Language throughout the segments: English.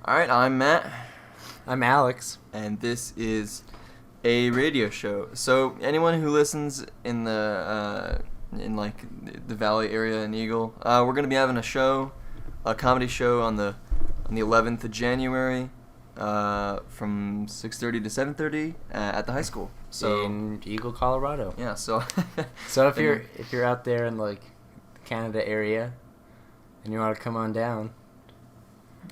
All right, I'm Matt. I'm Alex. And this is a radio show. So anyone who listens in the Valley area in Eagle, we're gonna be having a comedy show on the 11th of January, from 6:30 to 7:30 at the high school. So in Eagle, Colorado. Yeah. So if you're out there in like the Canada area, and you want to come on down.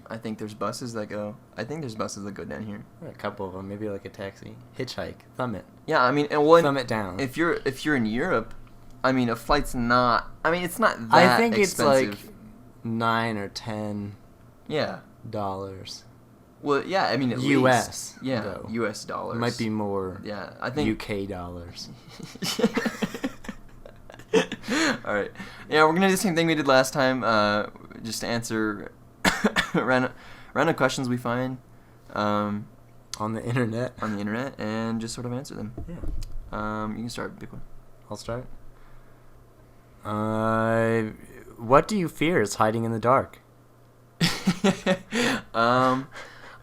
I think there's buses that go down here. A couple of them, maybe like a taxi, hitchhike, thumb it. Yeah, I mean, thumb it down. If you're in Europe, I mean, a flight's not. I mean, it's not that. I think expensive. it's like $9 or $10. Yeah. Dollars. Well, yeah, I mean, at U.S. least. Yeah, though. U.S. dollars. It might be more. Yeah, I think UK dollars. All right. Yeah, we're gonna do the same thing we did last time. Just to answer random questions we find on the internet. And just sort of answer them. Yeah. You can start, big one. I'll start. What do you fear is hiding in the dark?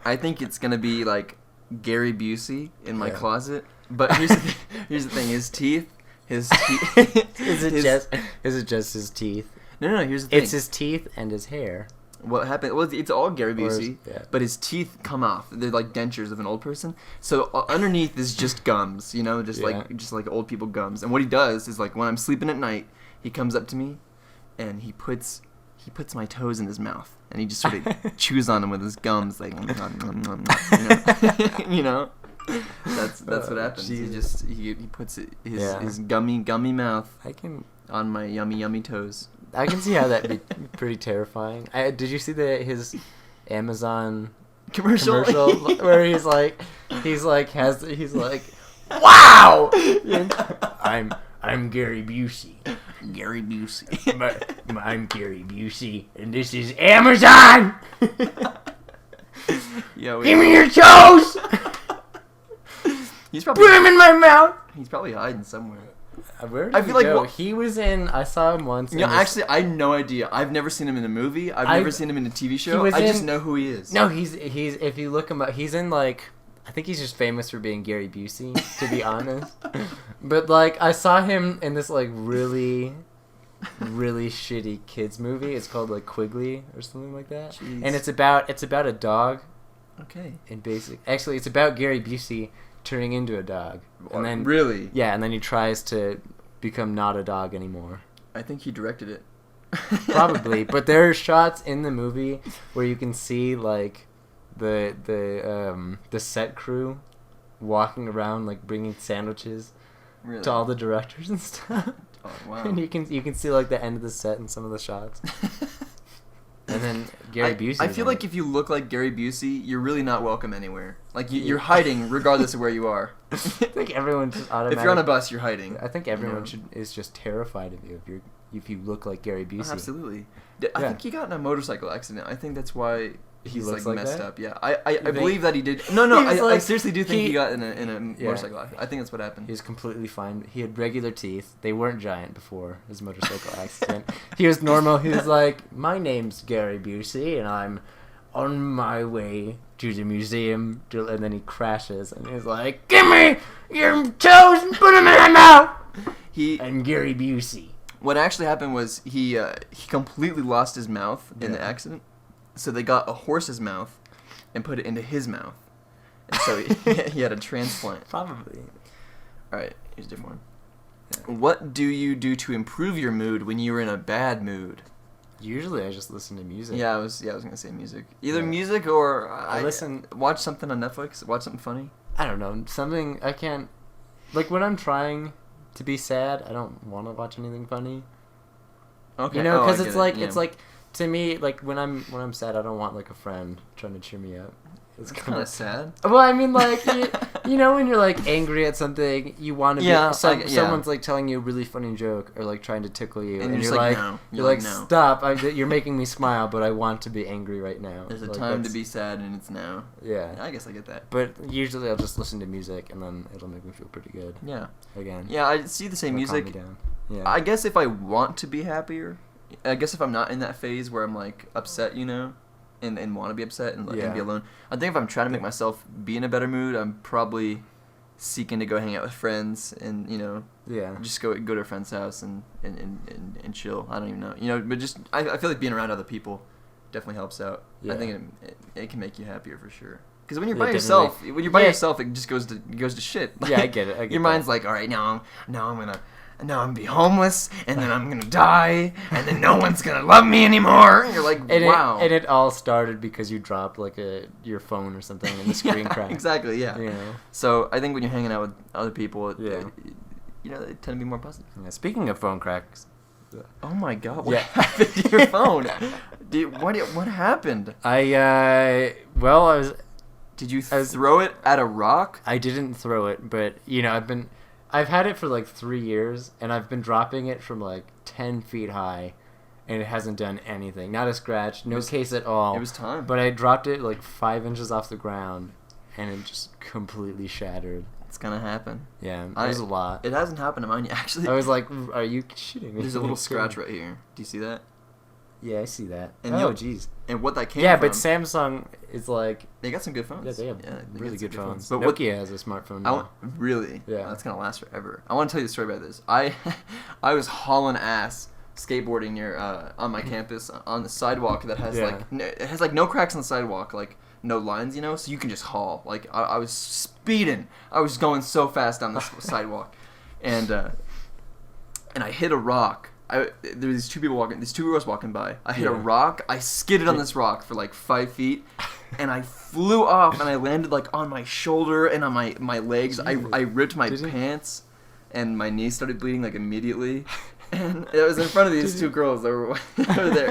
I think it's gonna be like Gary Busey in my closet. But here's the thing: his teeth. Is it just his teeth? No. Here's the thing: it's his teeth and his hair. What happened? Well, it's all Gary Busey, but his teeth come off. They're like dentures of an old person. So underneath is just gums, just like old people gums. And what he does is, like, when I'm sleeping at night, he comes up to me, and he puts my toes in his mouth, and he just sort of chews on them with his gums, like, That's what happens. Jesus. He puts his gummy mouth on my yummy toes. I can see how that'd be pretty terrifying. Did you see his Amazon commercial where he's like, wow, I'm Gary Busey. Gary Busey. I'm Gary Busey, and this is Amazon. Give me your toes. He's probably put him in my mouth. He's probably hiding somewhere. Where did he go? He was in. I saw him once. Actually, I had no idea. I've never seen him in a movie. I've never seen him in a TV show. I just know who he is. No, he's. If you look him up, he's in like. I think he's just famous for being Gary Busey, to be honest. But like, I saw him in this like really shitty kids movie. It's called like Quigley or something like that. Jeez. And it's about a dog. Okay. Actually, it's about Gary Busey turning into a dog. And then really? Yeah, and then he tries to become not a dog anymore. I think he directed it. Probably, but there are shots in the movie where you can see like the set crew walking around like bringing sandwiches to all the directors and stuff. Oh wow! And you can see like the end of the set in some of the shots. And then Gary Busey. I feel like if you look like Gary Busey, you're really not welcome anywhere. Like you're hiding regardless of where you are. I think everyone just automatically. If you're on a bus, you're hiding. I think everyone is just terrified of you if you look like Gary Busey. Absolutely. I think he got in a motorcycle accident. I think that's why he's like messed that? up. Yeah, I believe that he did. No, I seriously do think he got in a motorcycle accident. I think that's what happened. He was completely fine. He had regular teeth. They weren't giant before his motorcycle accident. He was normal. He was like, my name's Gary Busey, and I'm on my way to the museum. And then he crashes, and he's like, give me your toes and put them in my mouth. I'm Gary Busey. What actually happened was he completely lost his mouth in the accident. So they got a horse's mouth and put it into his mouth. And so he had a transplant. Probably. All right, here's a different one. Yeah. What do you do to improve your mood when you're in a bad mood? Usually I just listen to music. Yeah, I was going to say music. Either music or I listen. Watch something on Netflix. Watch something funny. I don't know. Something I can't. Like when I'm trying to be sad, I don't want to watch anything funny. Okay. Because it's like to me, like when I'm sad, I don't want like a friend trying to cheer me up. It's kind of sad. Well, I mean, like you know, when you're like angry at something, you want to be. Someone's like telling you a really funny joke or like trying to tickle you, and you're like, no. You're like, no. Stop! You're making me smile, but I want to be angry right now. There's a time to be sad, and it's now. Yeah. I guess I get that. But usually, I'll just listen to music, and then it'll make me feel pretty good. Yeah. Again. Yeah, I see the same music. Calm me down. Yeah. I guess if I want to be happier, I guess if I'm not in that phase where I'm like upset, and want to be upset and be Yeah. alone. I think if I'm trying to make myself be in a better mood, I'm probably seeking to go hang out with friends and, Yeah. just go to a friend's house and chill. I don't even know. But just I feel like being around other people definitely helps out. Yeah. I think it can make you happier for sure. Because when you're Yeah, by definitely. yourself, it just goes to shit. Yeah, I get it. Your mind's like, all right, now I'm gonna be homeless, and then I'm gonna die, and then no one's gonna love me anymore. And you're like, wow. And it all started because you dropped your phone or something and the screen Yeah, cracked. exactly. Yeah. So I think when you're hanging out with other people, they tend to be more positive. Yeah, speaking of phone cracks. Oh my God! What happened to your phone? What happened? Did you throw it at a rock? I didn't throw it, but I've had it for like 3 years, and I've been dropping it from like 10 feet high, and it hasn't done anything. Not a scratch, no case at all. It was time. But I dropped it like 5 inches off the ground, and it just completely shattered. It's gonna happen. Yeah, it was a lot. It hasn't happened to mine yet, actually. I was like, are you shitting me? There's a little scratch right here. Do you see that? Yeah, I see that. And jeez. And what that came from... Yeah, but Samsung is like... They got some good phones. Yeah, they have really good phones. But Nokia has a smartphone now. Really? Yeah. That's going to last forever. I want to tell you the story about this. I was hauling ass skateboarding near on my campus on the sidewalk that has it has like no cracks on the sidewalk, like no lines, so you can just haul. Like I was speeding. I was going so fast down the sidewalk. And I hit a rock. There were these two girls walking by. I hit a rock. I skidded on this rock for like 5 feet, and I flew off, and I landed like on my shoulder and on my legs. I ripped my pants, and my knee started bleeding like immediately. And it was in front of these two girls that were there,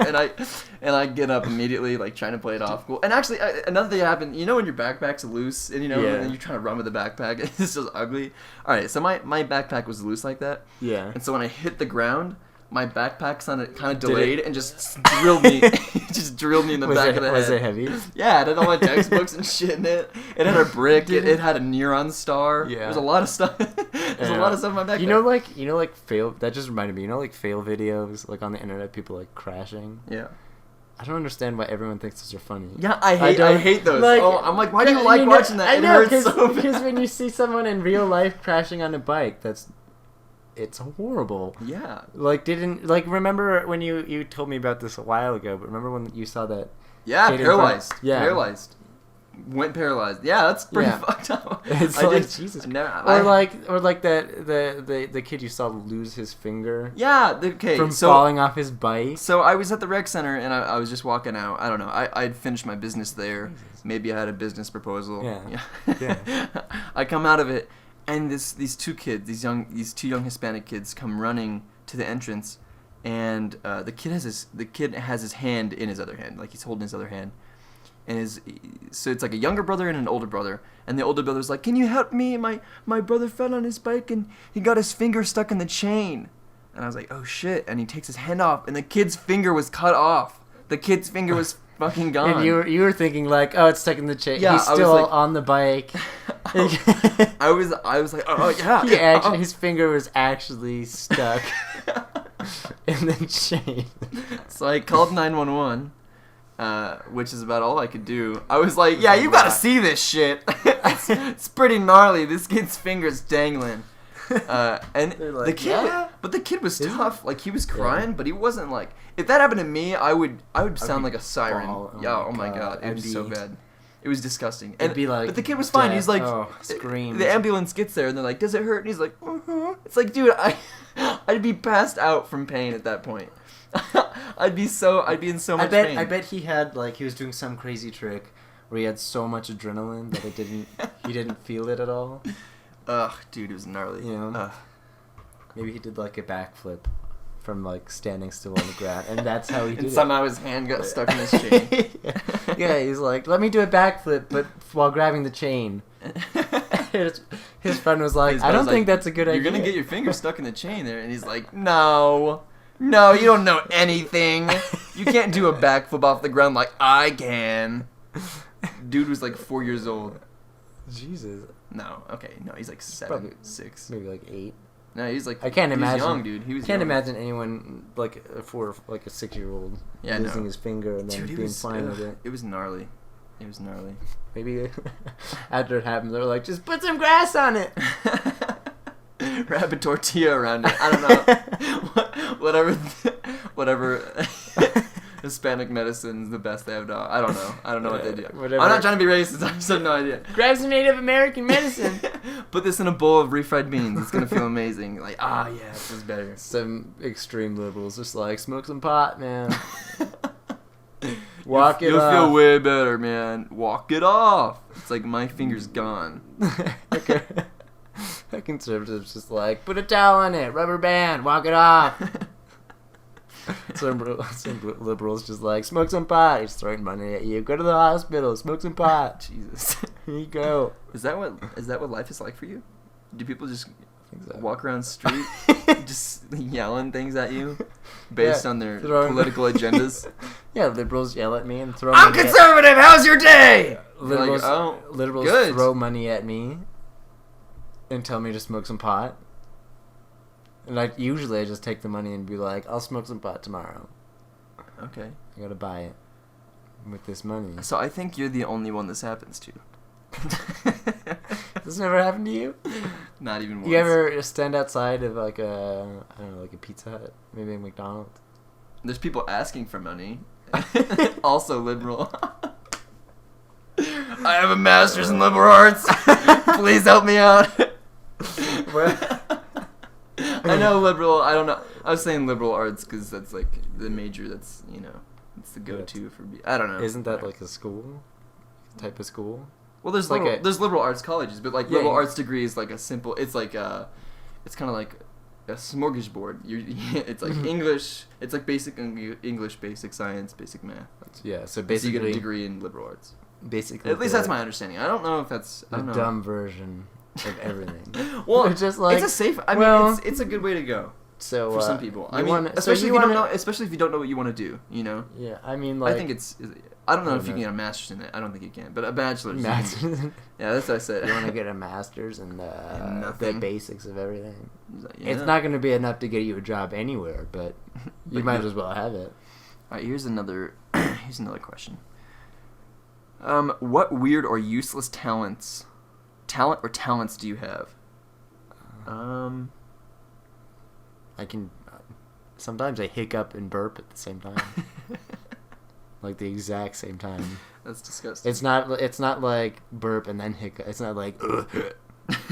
and I get up immediately, like trying to play it off cool. And actually, another thing happened. When your backpack's loose, and and you're trying to run with the backpack, it's just ugly. All right, so my backpack was loose like that. Yeah. And so when I hit the ground, my backpack kind of delayed and just drilled me. It just drilled me in the back of the head. Was it heavy? Yeah, it had all my textbooks and shit in it. It had a brick. It had a neon star. Yeah. There was a lot of stuff. There's a lot of stuff in my backpack. Fail. That just reminded me. Fail videos like on the internet, people like crashing. Yeah. I don't understand why everyone thinks those are funny. Yeah, I hate those. I'm like, why do you like watching that? I know, it hurts so bad. Because when you see someone in real life crashing on a bike, it's horrible. Yeah. Remember when you told me about this a while ago, but remember when you saw that? Yeah, paralyzed. Yeah. Paralyzed. Went paralyzed. Yeah, that's pretty fucked up. It's Jesus. Or the kid you saw lose his finger. Yeah, from falling off his bike. So I was at the rec center and I was just walking out. I don't know. I'd finished my business there. Jesus. Maybe I had a business proposal. Yeah. I come out of it. And these two kids, these two young Hispanic kids, come running to the entrance, and the kid has his hand in his other hand, like he's holding his other hand, and so it's like a younger brother and an older brother, and the older brother's like, "Can you help me? My brother fell on his bike and he got his finger stuck in the chain," and I was like, "Oh shit!" And he takes his hand off, and the kid's finger was cut off. The kid's finger was fucking gone. And you were thinking like, oh, it's stuck in the chain. Yeah, he's still on the bike. I was like, oh yeah. His finger was actually stuck in the chain. So I called 911, which is about all I could do. I was like, yeah, you gotta see this shit. It's pretty gnarly. This kid's finger's dangling. And like, the kid, but the kid was tough. Like he was crying, but he wasn't like. If that happened to me, I would sound like a siren. Oh my god, it was so bad. It was disgusting. And but the kid was fine. He's like, screams. The ambulance gets there and they're like, "Does it hurt?" And he's like, It's like, dude, I'd be passed out from pain at that point. I'd be in so much pain. I bet he was doing some crazy trick where he had so much adrenaline that he didn't feel it at all. Ugh, dude, it was gnarly. Maybe he did like a backflip from like standing still on the ground, and that's how he did it. And somehow his hand got stuck in his chain. Yeah, he's like, "Let me do a backflip, but while grabbing the chain." His friend was like, "I don't think that's a good idea. You're gonna get your finger stuck in the chain there," and he's like, "No, you don't know anything. You can't do a backflip off the ground like I can." Dude was like 4 years old. Jesus. No, okay, no, he's like 7, 6. Maybe like 8. No, he's like. I can't he imagine. Was young, dude. He was. Can't young. imagine anyone like for like a 6-year-old losing his finger and then being fine with it. It was gnarly. It was gnarly. Maybe after it happened, they're like, just put some grass on it. Wrap a tortilla around it. I don't know. Whatever. Hispanic medicine's the best they have now. I don't know. I don't know what they do. Whatever. I'm not trying to be racist. I just have no idea. Grab some Native American medicine. Put this in a bowl of refried beans. It's gonna feel amazing. Like, yeah, this is better. Some extreme liberals just like, smoke some pot, man. You'll off. feel way better, man. Walk it off. It's like my finger's gone. Okay. A conservative's just like, put a towel on it, rubber band, walk it off. Some liberals just like, smoke some pot. He's throwing money at you. Go to the hospital, smoke some pot. Jesus. Here you go. Is that what life is like for you? Do people just So. walk around the street just yelling things at you based on their political agendas? Yeah, liberals yell at me and throw I'm money conservative! How's your day? Liberals, like, liberals good. throw money at me and tell me to smoke some pot. And usually I just take the money and be like, I'll smoke some pot tomorrow. Okay. I gotta buy it with this money. So I think you're the only one this happens to. This never happened to you? Not even once. You ever stand outside of like a Pizza Hut, maybe a McDonald's? There's people asking for money. Also liberal. I have a master's in liberal arts. Please help me out. I know liberal. I don't know. I was saying liberal arts because that's like the major. That's it's the go-to for. I don't know. Isn't that like a school type of school? Well, there's like there's liberal arts colleges, but like liberal arts degree is like a simple. It's like it's kind of like a smorgasbord. It's like English. It's like basic English, basic science, basic math. Yeah. So So basically, you get a degree in liberal arts. Basically, At least that's my understanding. I don't know if that's the dumb version of everything. Well, it's just like it's a safe. I mean, it's a good way to go so for some people. I mean, wanna, especially so if you don't know, especially if you don't know what you want to do. Yeah, I mean, like I think it's. I don't know if you can get a master's in it. I don't think you can, but a bachelor's. Master's. Yeah, that's what I said. You want to get a master's in the basics of everything. Yeah. It's not going to be enough to get you a job anywhere, but you might as well have it. All right, here's another question. What weird or useless talents do you have? I can. Sometimes I hiccup and burp at the same time. Like the exact same time. That's disgusting. It's not like burp and then hiccup. It's not like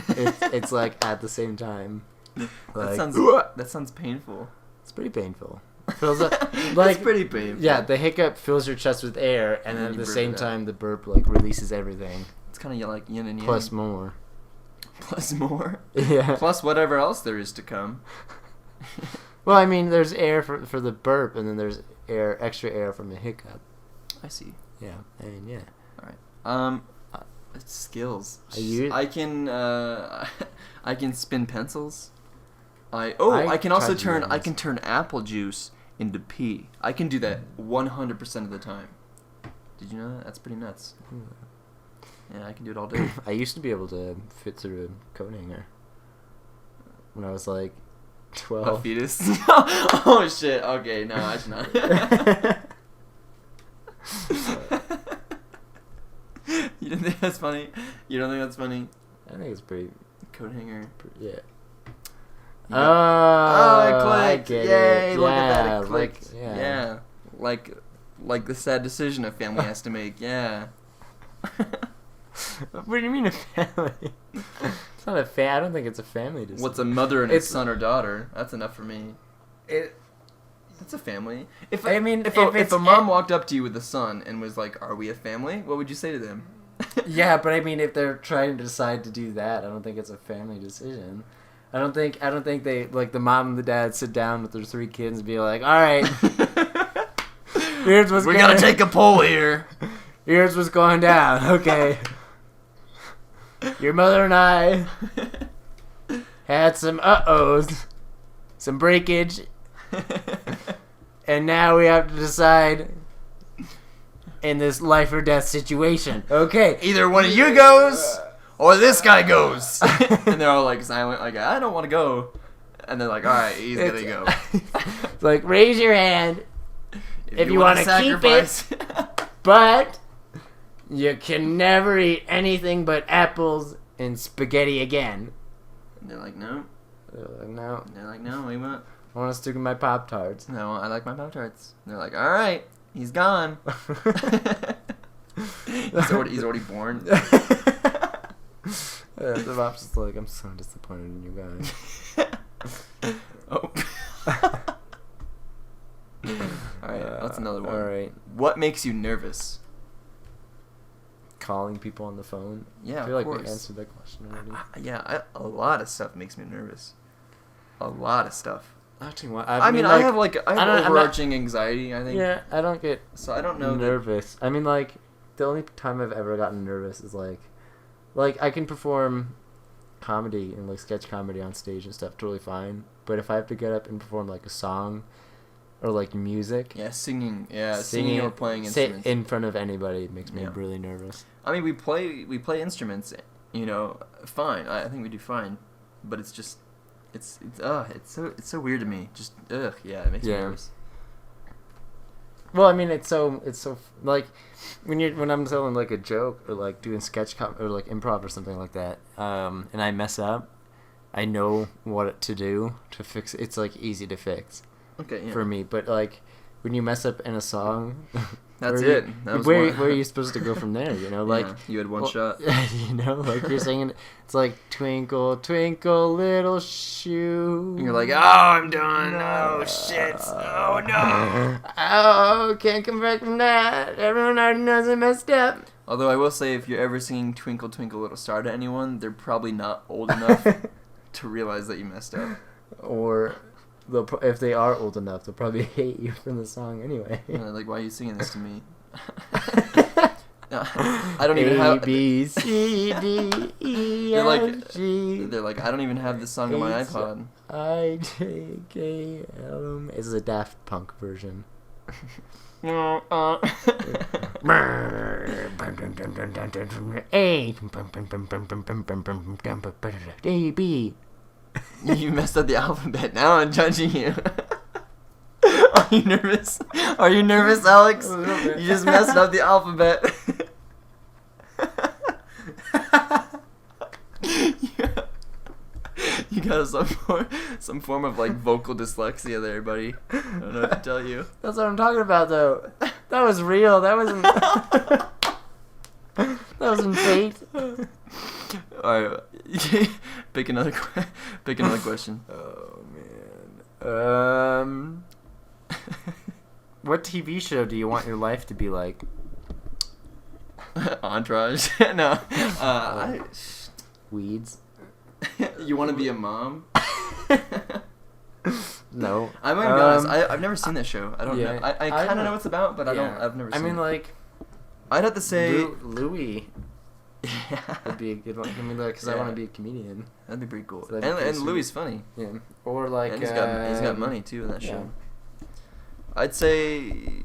it's like at the same time. Like, that sounds painful. It's pretty painful. Feels like it's pretty painful. Yeah, the hiccup fills your chest with air, and then at the same time the burp like releases everything. It's kind of like yin and yang. Plus more. Plus more. Yeah. Plus whatever else there is to come. Well, I mean, there's air for the burp, and then there's extra air from the hiccup. I see. Yeah, I mean, yeah. All right. Skills. I can spin pencils. I can also turn apple juice into pee. I can do that 100% of the time. Did you know that? That's pretty nuts. Yeah, I can do it all day. I used to be able to fit through a coat hanger when I was like 12. A fetus? Oh shit. Okay, no, I should not. You don't think that's funny? You don't think that's funny? I think it's pretty. Coat hanger. Yeah. It clicked! Yay! It. Look Yeah, at that! It clicked. yeah. Like the sad decision a family has to make. Yeah. What do you mean a family? It's not a I don't think it's a family decision. What's a mother and a son or daughter? That's enough for me. That's a family. If a mom walked up to you with a son and was like, "Are we a family?" What would you say to them? Yeah, but I mean, if they're trying to decide to do that, I don't think it's a family decision. I don't think they like the mom and the dad sit down with their 3 kids and be like, "All right, here's what's we gotta take a poll here. Here's what's going down. Okay, your mother and I had some some breakage, and now we have to decide." In this life or death situation. Okay. Either one of you goes, or this guy goes. And they're all like silent, like, I don't want to go. And they're like, all right, he's gonna go. It's like, raise your hand if you want to keep it, but you can never eat anything but apples and spaghetti again. And they're like, no. No. They're like, no, we won't. I want to stick with my Pop-Tarts. No, I like my Pop-Tarts. They're like, all right, he's gone. he's already born. The Pop's just like, I'm so disappointed in you guys. Oh. Alright, that's another one. Alright. What makes you nervous? Calling people on the phone. Yeah, I feel like of we course. answered that question already. A lot of stuff makes me nervous. A lot of stuff. Actually, I have overarching anxiety, I think. Yeah, I don't get So I don't know nervous. I mean, like, the only time I've ever gotten nervous is like I can perform comedy and like sketch comedy on stage and stuff totally fine. But if I have to get up and perform like a song or like music, singing or playing instruments in front of anybody makes me really nervous. I mean, we play instruments, fine. I think we do fine, but it's just it's so weird to me. Just it makes me nervous. Well, I mean, it's so like when I'm telling like a joke or like doing sketch or like improv or something like that, and I mess up, I know what to do to fix it. It's like easy to fix. Okay. Yeah. For me, but like when you mess up in a song, that's it. Where are you supposed to go from there? You know, like you had one shot. You know, like you're singing. It's like twinkle, twinkle, little shoe. And you're like, oh, I'm done. Oh shit. Oh no. Oh, can't come back from that. Everyone already knows I messed up. Although I will say, if you're ever singing "Twinkle Twinkle Little Star" to anyone, they're probably not old enough to realize that you messed up. Or if they are old enough, they'll probably hate you from the song anyway. Like, why are you singing this to me? I don't even have... A, B, C, D, E, F, G. They're like, I don't even have this song on my iPod. I, J, K, L, M. This is a Daft Punk version. A, B. You messed up the alphabet. Now I'm judging you. Are you nervous? Are you nervous, Alex? You just messed up the alphabet. You got some form of like vocal dyslexia there, buddy. I don't know what to tell you. That's what I'm talking about, though. That was real. That wasn't. That wasn't fake. All right, pick another question. Oh man. What TV show do you want your life to be like? Entourage. No. Weeds. You want to be a mom? No. I'm gonna be honest. I've never seen that show. I don't know. I kind of know what it's about, but I've never seen it. I mean, like, I'd have to say Louis. Would be a good one. I mean, like, because I want to be a comedian. That'd be pretty cool. So and Louis is funny. Yeah. Or like, and he's got money too in that show. I'd say,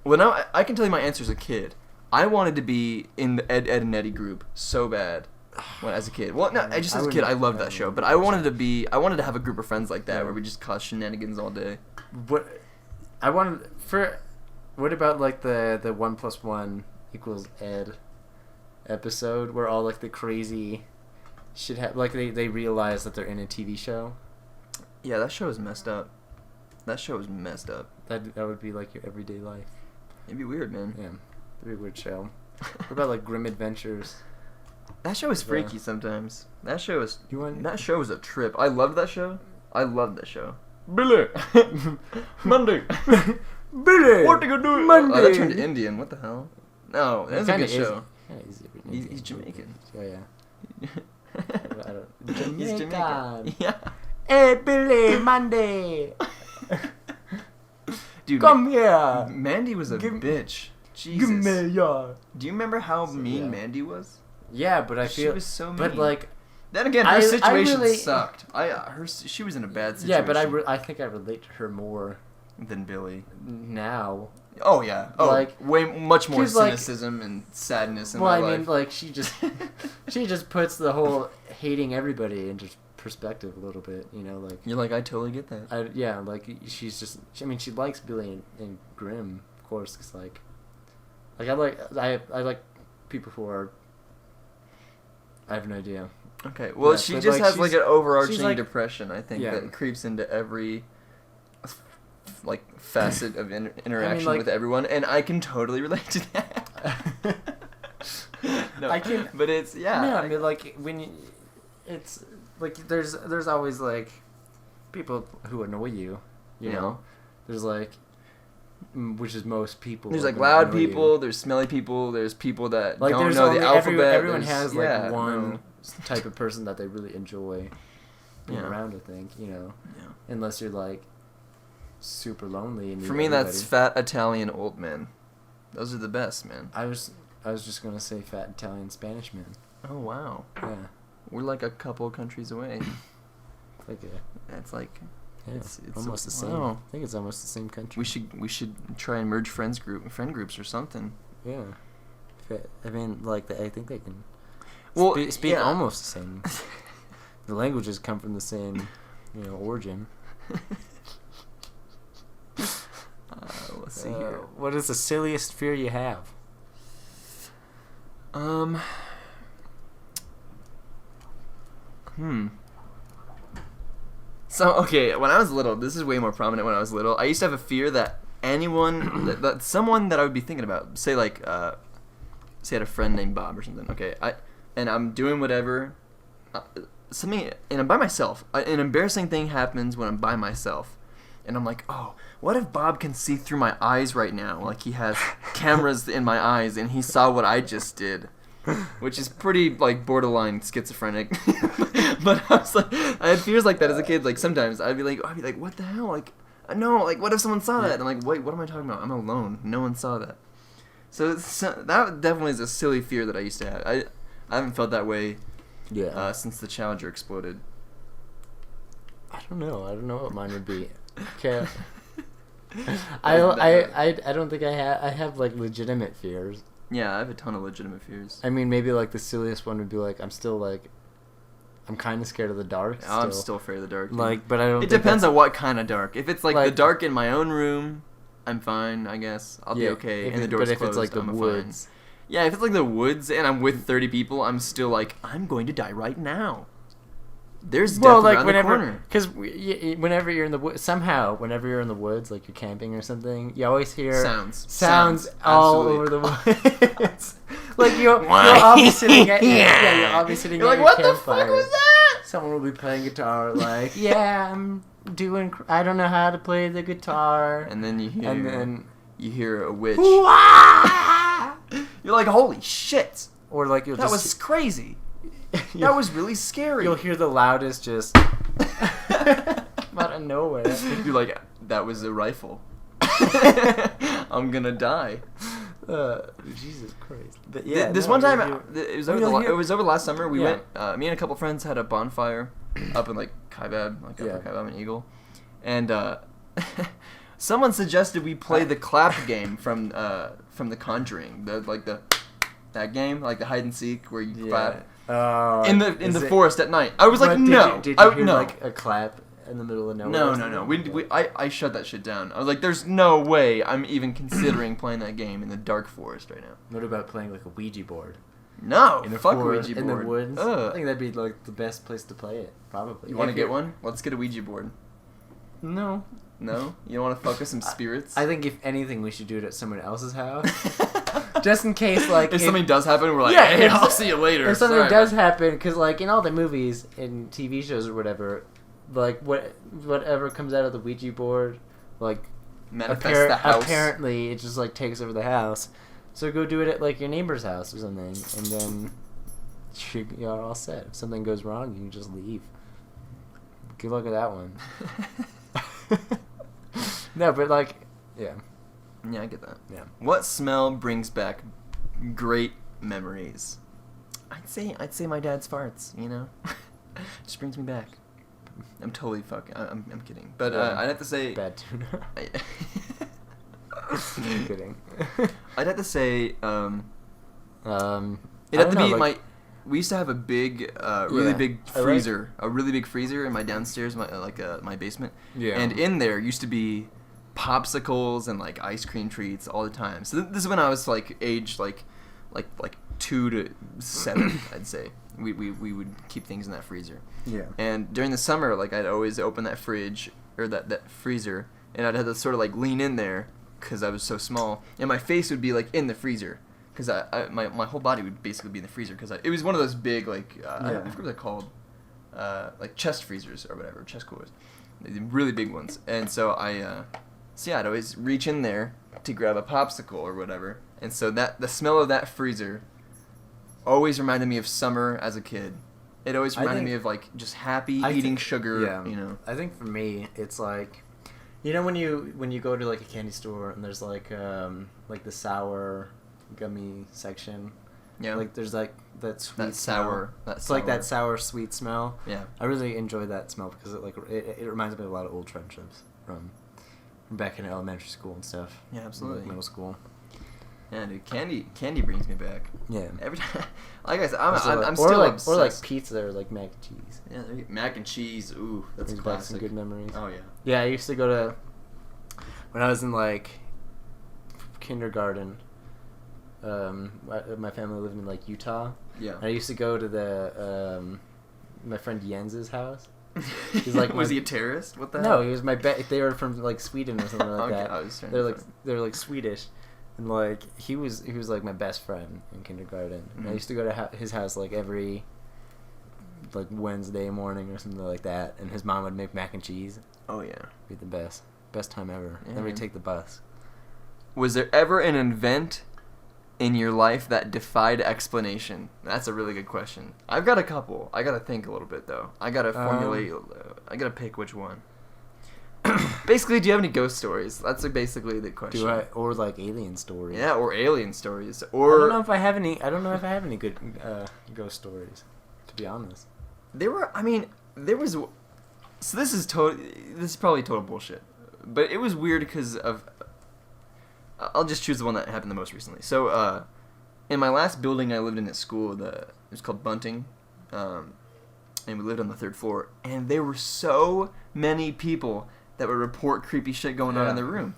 well, now I can tell you my answer as a kid. I wanted to be in the Ed and Eddie group so bad when as a kid. Well, no, just as a kid, I loved that show. But I wanted to have a group of friends like that where we just cause shenanigans all day. What about like the 1+1 equals Ed episode where all like the crazy shit like they realize that they're in a TV show? Yeah, that show is messed up. That would be like your everyday life. It'd be weird, man. Yeah, it'd be a weird show. What about like Grim Adventures? That show is freaky sometimes. That show is a trip. I loved that show. Billy, Monday, Billy, what are you doing? Monday. Oh, that turned Indian. What the hell? No, that's a good show. He's Jamaican. Oh yeah. He's Jamaican. Yeah. Hey Billy, Monday. Dude, come here. Mandy was a bitch. Jesus. Give me your. Do you remember how mean Mandy was? Yeah, but I feel she was so mean. But like, then again, her situation sucked. She was in a bad situation. Yeah, but I think I relate to her more than Billy now. Oh yeah. Oh, like much more cynicism like, and sadness in her life. Well, I mean, like she just puts the whole hating everybody and just perspective a little bit, you know, like You're like, I totally get that. yeah, like she's just, I mean, she likes Billy and Grimm, of course, because I like people who are, I have no idea. Okay, well, Yeah, she but, just like, has like an overarching like- depression, I think, Yeah. that creeps into every like facet of interaction like- with everyone, and I can totally relate to that. No, I can- but it's No, I mean, like, when you, it's like there's always like people who annoy you, you Yeah. know. There's like, which is most people. There's are like gonna loud annoy you. people, there's smelly people, there's people that Like don't there's know only the alphabet. everyone there's- has like yeah, one no. type of person that they really enjoy being Yeah. around. I think, you know, Yeah. unless you're like super lonely and For need me, that's everybody. fat Italian old men. Those are the best, man. I was just gonna say fat Italian Spanish man. Oh wow, Yeah, we're like a couple countries away. like a, That's like yeah, It's almost the same. wow. I think it's almost the same country. we should try and merge friend groups or something. Yeah, I mean, like I think they can. Well, speak yeah. almost the same. The languages come from the same, you know, origin. Let's see here. What is the silliest fear you have? So, okay, when I was little, this is way more prominent when I was little. I used to have a fear that anyone, that someone that I would be thinking about, say like, say I had a friend named Bob or something. Okay, and I'm doing whatever, something, and I'm by myself. An embarrassing thing happens when I'm by myself, and I'm like, oh, what if Bob can see through my eyes right now? Like he has cameras in my eyes, and he saw what I just did. Which is pretty, like, borderline schizophrenic. But I was like, I had fears like that as a kid. Like, sometimes I'd be like, what the hell? Like, no, like, what if someone saw that? And I'm like, wait, what am I talking about? I'm alone. No one saw that. So that definitely is a silly fear that I used to have. I haven't felt that way since the Challenger exploded. I don't know what mine would be. Okay. I don't think I have like legitimate fears. Yeah, I have a ton of legitimate fears. I mean, maybe like the silliest one would be like I'm kind of scared of the dark. Oh, I'm still afraid of the dark. Dude. Like, but I don't. It depends on what kind of dark. If it's like the Like- dark in my own room, I'm fine. I guess I'll be okay. And the door's but if closed, it's like the I'm woods, fine. Yeah, if it's like the woods and I'm with 30 people, I'm still like, I'm going to die right now. There's death around the corner. because whenever you're in the woods, whenever you're in the woods, like you're camping or something, you always hear sounds all Absolutely. over the woods. Like you'll all be sitting at you'll all be sitting You're at like, your what the campfire. fuck was that? Someone will be playing guitar, like, yeah, I don't know how to play the guitar, And then you hear, and then you hear a witch. Wah! You're like, holy shit! Or like you'll That just was crazy. That was really scary. you'll hear the loudest just out of nowhere. You're like, that was a rifle. I'm gonna die. Jesus Christ! But yeah, This no, one time, you'll- it was Oh, over. you'll hear- It was over last summer. We Yeah. went. Me and a couple friends had a bonfire up in like Kaibab, like Yeah. Upper Kaibab and Eagle, and someone suggested we play the clap game from The Conjuring, that game, like the hide and seek where you clap in the forest at night. I was like, no, Did you hear no. like a clap in the middle of nowhere? No. I shut that shit down. I was like, there's no way I'm even considering playing that game in the dark forest right now. What about playing like a Ouija board? No, In the fuck forest, Ouija in board. the woods. Ugh. I think that'd be like the best place to play it, probably. You want to If get you're- one? Let's get a Ouija board. No. No? You don't want to fuck with some spirits? I think if anything, we should do it at someone else's house, just in case. Like if something does happen, we're like, Yeah, hey, if- I'll see you later. if something Sorry, does man. happen, because like in all the movies and TV shows or whatever, like whatever comes out of the Ouija board, like Manifest the house. apparently it just like takes over the house. So go do it at like your neighbor's house or something, and then you're all set. If something goes wrong, you can just leave. Good luck with that one. No, but like, yeah. Yeah, I get that. Yeah. What smell brings back great memories? I'd say my dad's farts, you know? Just brings me back. I'm totally fucking... I'm kidding. But Yeah. I'd have to say... Bad tuna. I- Kidding. I'd have to say... I it'd have don't to know, be like, we used to have a big, really big I like- freezer, a really big freezer in my downstairs, my basement. Yeah. And in there used to be popsicles and like ice cream treats all the time. So this is when I was like aged like 2 to 7, I'd say. We would keep things in that freezer. Yeah. And during the summer, like I'd always open that fridge or that freezer, and I'd have to sort of like lean in there because I was so small, and my face would be like in the freezer because my whole body would basically be in the freezer because it was one of those big like I forget what they're called, like chest freezers or whatever, chest coolers, really big ones. And so I'd always reach in there to grab a popsicle or whatever, and so the smell of that freezer always reminded me of summer as a kid. It always reminded me of like just happy eating sugar. Yeah. You know. I think for me, it's like, you know, when you go to like a candy store and there's like the sour gummy section. Yeah. Like there's like that sweet That sour. It's like that sour sweet smell. Yeah. I really enjoy that smell because it reminds me of a lot of old friendships from back in elementary school and stuff. Yeah, absolutely. Middle school. Yeah, dude, candy brings me back. Yeah. Every time, like I said, I'm or still like, obsessed. or like pizza or like mac and cheese. Yeah, mac and cheese. Ooh, that's Brings back classic. some good memories. Oh yeah. Yeah, I used to go to when I was in like kindergarten. My family lived in like Utah. Yeah. I used to go to the my friend Jens's house. He's like was my- he a terrorist? What the No, hell? he was my they were from like Sweden or something like Okay, that. I was trying They're to they're like Swedish, and like he was like my best friend in kindergarten. And I used to go to his house like every like Wednesday morning or something like that, and his mom would make mac and cheese. Oh yeah. Be the best time ever. Yeah, Then we'd man. take the bus. Was there ever an event in your life that defied explanation? That's a really good question. I've got a couple. I gotta think a little bit though. I gotta formulate. I gotta pick which one. Basically, do you have any ghost stories? That's basically the question. Or like alien stories? Yeah, or alien stories, I or don't know if I have any. I don't know if I have any good ghost stories. To be honest. there were. I mean, there was. So this is probably total bullshit, but it was weird because of. I'll just choose the one that happened the most recently. So, in my last building I lived in at school, it was called Bunting, and we lived on the 3rd floor, and there were so many people that would report creepy shit going on in their room,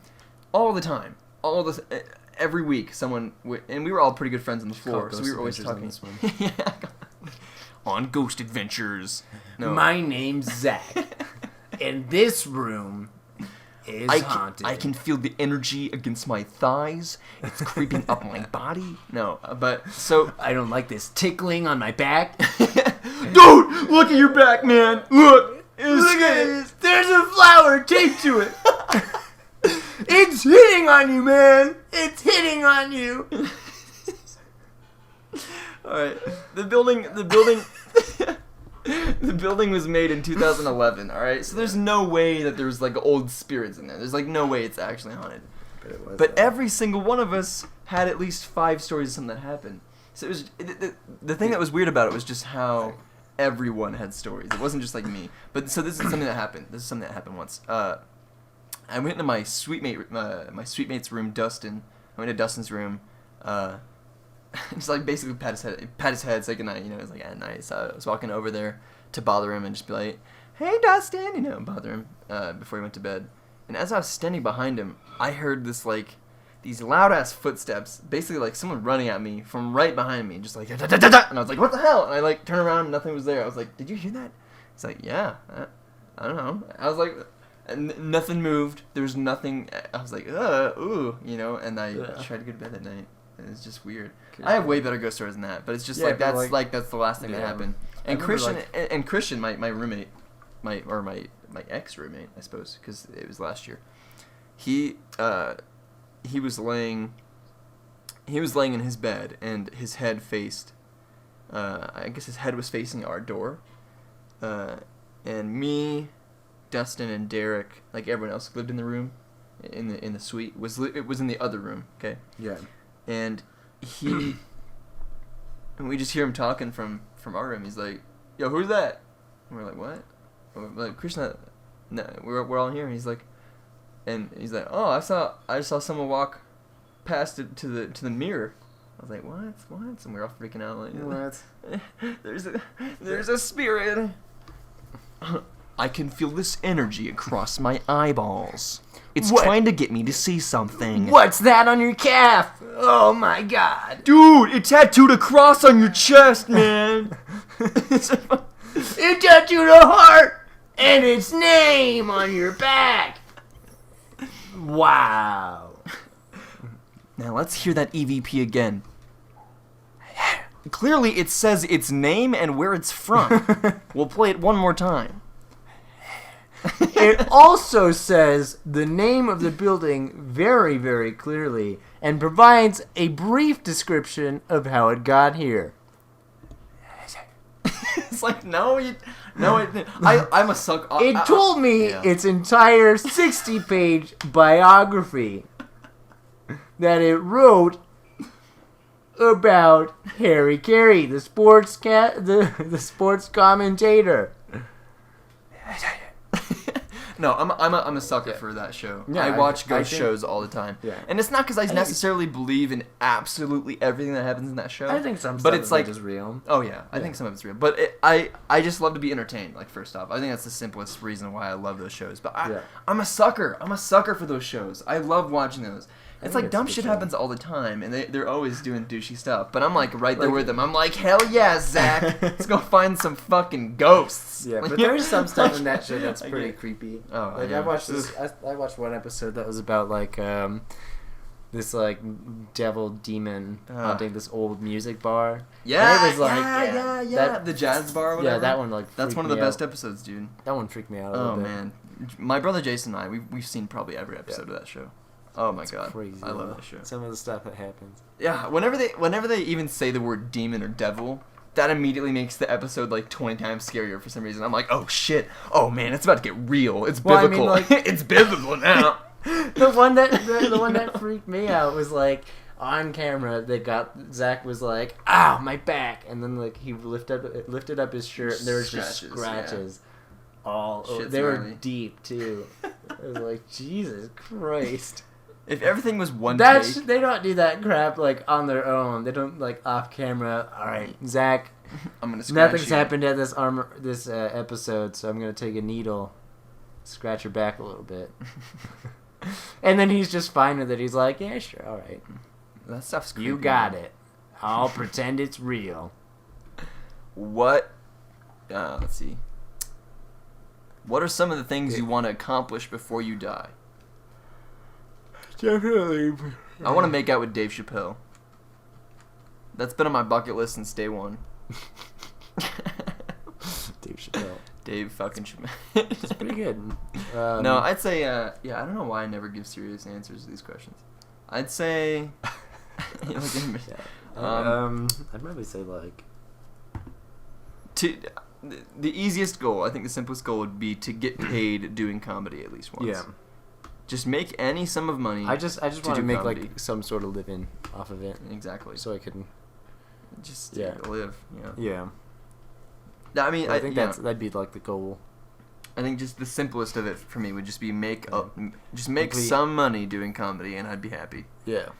all the time, every week. Someone and we were all pretty good friends on the floor, so we were always talking. Yeah, on ghost adventures. No. My name's Zach, and this room is haunted. I can feel the energy against my thighs. It's creeping up my body. No, but so I don't like this tickling on my back. dude, look at your back, man. Look at this. There's a flower taped to it. It's hitting on you, man. It's hitting on you. All right, the building, the building was made in 2011. All right, so there's no way that there's like old spirits in there. There's like no way it's actually haunted. But every single one of us had at least 5 stories of something that happened. So it was the thing that was weird about it was just how everyone had stories. It wasn't just like me. But so this is something that happened. This is something that happened once. I went into my sweet mate's room, Dustin. I went to Dustin's room. Just like basically pat his head, say goodnight. You know, it was like at night. So I was walking over there to bother him and just be like, "Hey, Dustin," you know, bother him before he went to bed. And as I was standing behind him, I heard these loud ass footsteps, basically like someone running at me from right behind me, just like da, da, da, da, da. And I was like, "What the hell?" And I like turned around, and nothing was there. I was like, "Did you hear that?" He's like, "Yeah, I don't know." I was like, and nothing moved. There was nothing. I was like, ooh, you know. And I tried to go to bed that night. It's just weird. I have way better ghost stories than that, but it's just that's the last thing that happened. And Christian, my roommate, my ex roommate, I suppose, because it was last year. He was laying in his bed, and his head faced. I guess his head was facing our door, and me, Dustin, and Derek, like everyone else, lived in the room, in the suite. It was in the other room. Okay. Yeah. And and we just hear him talking from our room. He's like, "Yo, who's that?" And we're like, "What?" And we're like, "Krishna, no, we're all here." And he's like, "Oh, I just saw someone walk past it to the mirror." I was like, what? And we were all freaking out like, What? There's a spirit. I can feel this energy across my eyeballs. It's trying to get me to see something. What's that on your calf? Oh my god. Dude, it tattooed a cross on your chest, man. It tattooed a heart and its name on your back. Wow. Now let's hear that EVP again. Clearly it says its name and where it's from. We'll play it one more time. It also says the name of the building very, very clearly and provides a brief description of how it got here. It's like, I'm a suck. It told me its entire 60-page biography that it wrote about Harry Carey, the sports commentator. No, I'm a sucker for that show. Yeah, I watch I ghost think- shows all the time. Yeah. And it's not because I necessarily believe in absolutely everything that happens in that show. I think some but stuff it's is like just real. Oh yeah, I think some of it's real. But I just love to be entertained. Like first off, I think that's the simplest reason why I love those shows. But I'm a sucker. I'm a sucker for those shows. I love watching those. It's like dumb shit happens all the time, and they're always doing douchey stuff. But I'm like right there with them. I'm like, hell yeah, Zach, let's go find some fucking ghosts. Yeah, but there's some stuff in that show that's pretty creepy. Oh, like I watched this. I watched one episode that was about like this like devil demon haunting this old music bar. Yeah, and it was like that, the jazz bar. Or whatever. Yeah, that one like. That's one of the best episodes, dude. That one freaked me out a little bit. Oh man, my brother Jason and I, we've seen probably every episode of that show. Oh my god, crazy, I love that show. Some of the stuff that happens. Yeah, whenever they even say the word demon or devil, that immediately makes the episode like 20 times scarier for some reason. I'm like, oh shit, oh man, it's about to get real. It's biblical. I mean, like, it's biblical now. the one that freaked me out was like on camera. Zach was like, "Ow, my back," and then like he lifted up his shirt, and there was just scratches. Yeah. All over. They were deep too. I was like, Jesus Christ. If everything was one take... They don't do that crap, like, on their own. They don't, like, off camera. All right, Zach, I'm gonna scratch nothing's you. happened at this episode, so I'm going to take a needle, scratch your back a little bit. And then he's just fine with it. He's like, yeah, sure, all right. That stuff's creepy. You got it. I'll pretend it's real. What... let's see. What are some of the things you want to accomplish before you die? Definitely. I want to make out with Dave Chappelle. That's been on my bucket list since day one. Dave Chappelle. Dave fucking Chappelle. It's pretty good. No, I'd say, I don't know why I never give serious answers to these questions. I'd say... I'd probably say, like... The easiest goal, I think the simplest goal would be to get paid doing comedy at least once. Yeah. Just make any sum of money. I just want to make comedy. like some sort of living off of it. Exactly. So I can just live. Yeah. I mean, I think that'd be like the goal. I think just the simplest of it for me would just be make Complete. some money doing comedy, and I'd be happy. Yeah.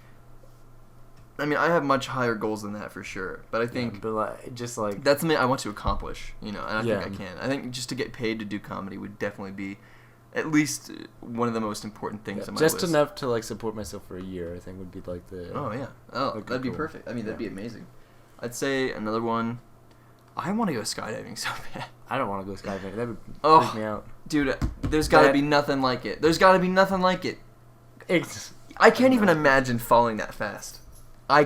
I mean, I have much higher goals than that for sure, but I think but like, just like that's something I want to accomplish, and I Yeah. think I can. I think just to get paid to do comedy would definitely be at least one of the most important things on my just list. enough to like support myself for a year. I think would be like the. Oh yeah. Oh, Okay, that'd be cool. perfect. I mean, that'd be amazing. I'd say another one. I want to go skydiving so bad. I don't want to go skydiving. That would Oh. freak me out. Dude, there's got to That- be nothing like it. There's got to be nothing like it. It's. I can't even imagine falling that fast. I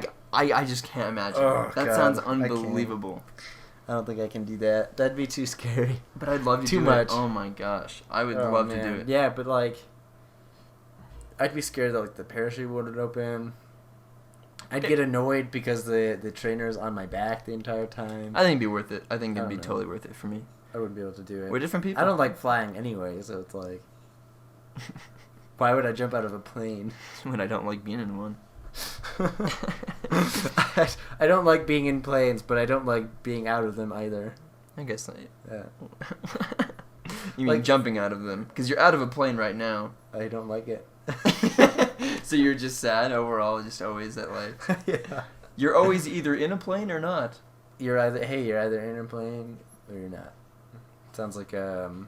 just can't imagine. Oh, that God. sounds I can't. unbelievable. I don't think I can do that. That'd be too scary. But I'd love to Too do much. it. Oh my gosh. I would love to do it. Yeah, but like, I'd be scared that like the parachute wouldn't open. I'd get annoyed because the trainer's on my back the entire time. I think it'd be worth it. I think it'd I be don't know. totally worth it for me. I wouldn't be able to do it. We're different people. I don't like flying anyway, so it's like, why would I jump out of a plane? When I don't like being in one. I don't like being in planes, but I don't like being out of them either. I guess not. Yeah. You mean Like- jumping out of them? Because you're out of a plane right now. I don't like it. So you're just sad overall, just always at life. Yeah. You're always either in a plane or not. You're either in a plane or you're not. Sounds like Sounds